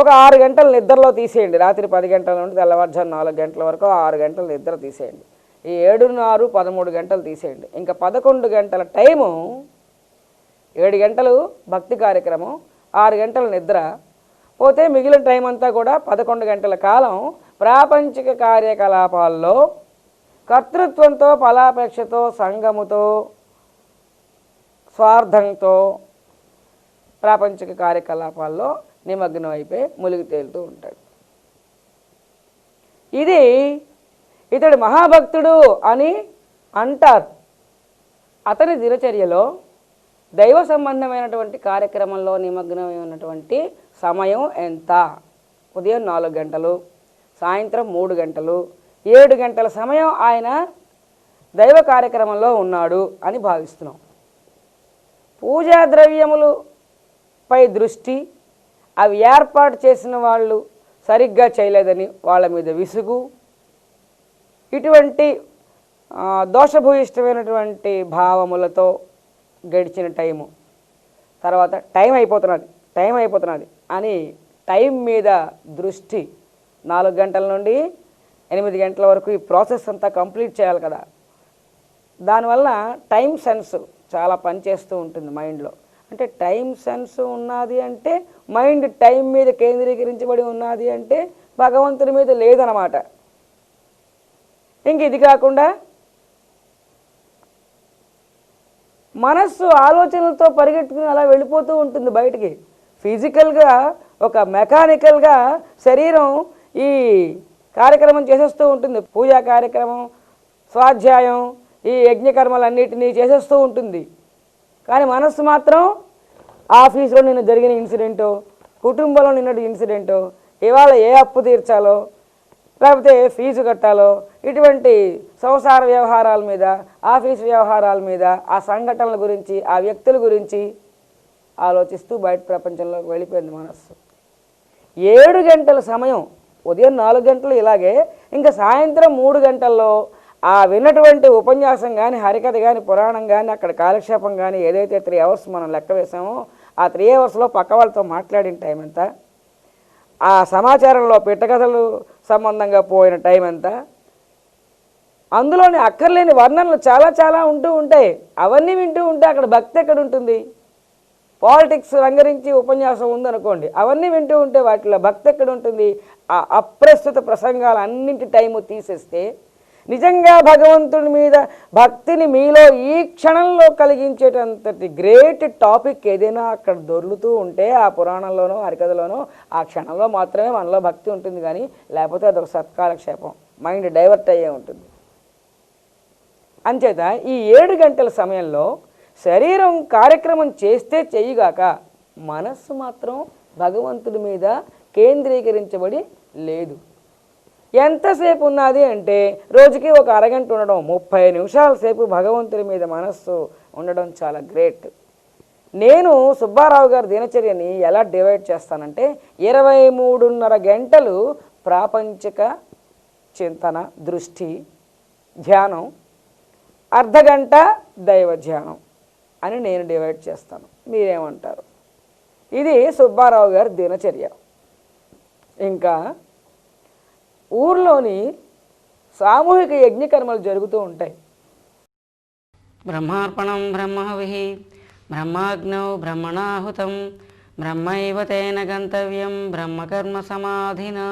ఒక 6 గంటలు నిద్రలో తీసేయండి. రాత్రి 10 గంటల నుండి తెల్లవారుజాము 4 గంటల వరకు 6 గంటలు నిద్ర తీసేయండి. ఈ 7, 4, 13 గంటలు తీసేయండి. ఇంకా 11 గంటల టైము, 7 గంటలు భక్తి కార్యక్రమం, 6 గంటల నిద్ర పోతే మిగిలిన టైం అంతా కూడా 11 గంటల కాలం ప్రాపంచిక కార్యకలాపాల్లో కర్తృత్వంతో, ఫలాపేక్షతో, సంగముతో, స్వార్థంతో ప్రాపంచిక కార్యకలాపాల్లో నిమగ్నం అయిపోయి మునిగి తేలుతూ ఉంటాడు. ఇది ఇతడు మహాభక్తుడు అని అంటారు. అతని దినచర్యలో దైవ సంబంధమైనటువంటి కార్యక్రమంలో నిమగ్నమైనటువంటి సమయం ఎంత? ఉదయం 4 గంటలు, సాయంత్రం 3 గంటలు, 7 గంటల సమయం ఆయన దైవ కార్యక్రమంలో ఉన్నాడు అని భావిస్తున్నాం. పూజా ద్రవ్యములపై దృష్టి, అవి ఏర్పాటు చేసిన వాళ్ళు సరిగ్గా చేయలేదని వాళ్ళ మీద విసుగు, ఇటువంటి దోషభూయిష్టమైనటువంటి భావములతో గడిచిన టైము, తర్వాత టైం అయిపోతున్నది అని టైం మీద దృష్టి, 4 గంటల నుండి 8 గంటల వరకు ఈ ప్రాసెస్ అంతా కంప్లీట్ చేయాలి కదా. దానివల్ల టైం సెన్స్ చాలా పనిచేస్తూ ఉంటుంది మైండ్లో. అంటే టైం సెన్స్ ఉన్నది అంటే మైండ్ టైం మీద కేంద్రీకరించబడి ఉన్నది అంటే భగవంతుని మీద లేదన్నమాట. ఇంక ఇది కాకుండా మనస్సు ఆలోచనలతో పరిగెట్టుకుని అలా వెళ్ళిపోతూ ఉంటుంది బయటికి. ఫిజికల్గా ఒక మెకానికల్గా శరీరం ఈ కార్యక్రమం చేసేస్తూ ఉంటుంది. పూజా కార్యక్రమం, స్వాధ్యాయం, ఈ యజ్ఞకర్మలన్నిటినీ చేసేస్తూ ఉంటుంది. కానీ మనస్సు మాత్రం ఆఫీసులో నిన్న జరిగిన ఇన్సిడెంటో, కుటుంబంలో నిన్నటి ఇన్సిడెంటో, ఇవాళ ఏ అప్పు తీర్చాలో, లేకపోతే ఫీజు కట్టాలో, ఇటువంటి సంసార వ్యవహారాల మీద, ఆఫీస్ వ్యవహారాల మీద, ఆ సంఘటనల గురించి, ఆ వ్యక్తుల గురించి ఆలోచిస్తూ బయట ప్రపంచంలోకి వెళ్ళిపోయింది మనస్సు. 7 గంటల సమయం, ఉదయం 4 గంటలు ఇలాగే, ఇంకా సాయంత్రం 3 గంటల్లో ఆ విన్నటువంటి ఉపన్యాసం కానీ, హరికథ కానీ, పురాణం కానీ, అక్కడ కాలక్షేపం కానీ, ఏదైతే 3 అవర్స్ మనం లెక్క వేసామో ఆ 3 అవర్స్లో పక్క వాళ్ళతో మాట్లాడిన టైం ఎంత, ఆ సమాచారంలో పిట్టకథలు సంబంధంగా పోయిన టైం ఎంత, అందులోని అక్కర్లేని వర్ణనలు చాలా చాలా ఉంటూ ఉంటాయి. అవన్నీ వింటూ ఉంటే అక్కడ భక్తి ఎక్కడ ఉంటుంది? పాలిటిక్స్ రంగరించి ఉపన్యాసం ఉందనుకోండి, అవన్నీ వింటూ ఉంటే వాటిలో భక్తి ఎక్కడ ఉంటుంది? ఆ అప్రస్తుత ప్రసంగాలు అన్నింటి టైము తీసేస్తే నిజంగా భగవంతుడి మీద భక్తిని మీలో ఈ క్షణంలో కలిగించేటంతటి గ్రేట్ టాపిక్ ఏదైనా అక్కడ దొర్లుతూ ఉంటే ఆ పురాణంలోనో హరికథలోనో ఆ క్షణంలో మాత్రమే మనలో భక్తి ఉంటుంది. కానీ లేకపోతే అదొక సత్కాలక్షేపం, మైండ్ డైవర్ట్ అయ్యే ఉంటుంది. అంచేత ఈ 7 గంటల సమయంలో శరీరం కార్యక్రమం చేస్తే చెయ్యగాక మనస్సు మాత్రం భగవంతుడి మీద కేంద్రీకరించబడి లేదు. ఎంతసేపు ఉన్నది అంటే రోజుకి ఒక అరగంట ఉండడం, 30 నిమిషాల సేపు భగవంతుడి మీద మనస్సు ఉండడం చాలా గ్రేట్. నేను సుబ్బారావు గారి దినచర్యని ఎలా డివైడ్ చేస్తానంటే 23.5 గంటలు ప్రాపంచిక చింతన, దృష్టి, ధ్యానం, అర్ధగంట దైవ ధ్యానం అని నేను డివైడ్ చేస్తాను. మీరేమంటారు? ఇది సుబ్బారావు గారి దినచర్య. ఇంకా ఊర్లోని సామూహిక యజ్ఞకర్మలు జరుగుతూ ఉంటాయి. బ్రహ్మార్పణం బ్రహ్మహవిః బ్రహ్మాగ్నౌ బ్రహ్మణాహుతం బ్రహ్మైవ తేన గంతవ్యం బ్రహ్మకర్మ సమాధినా.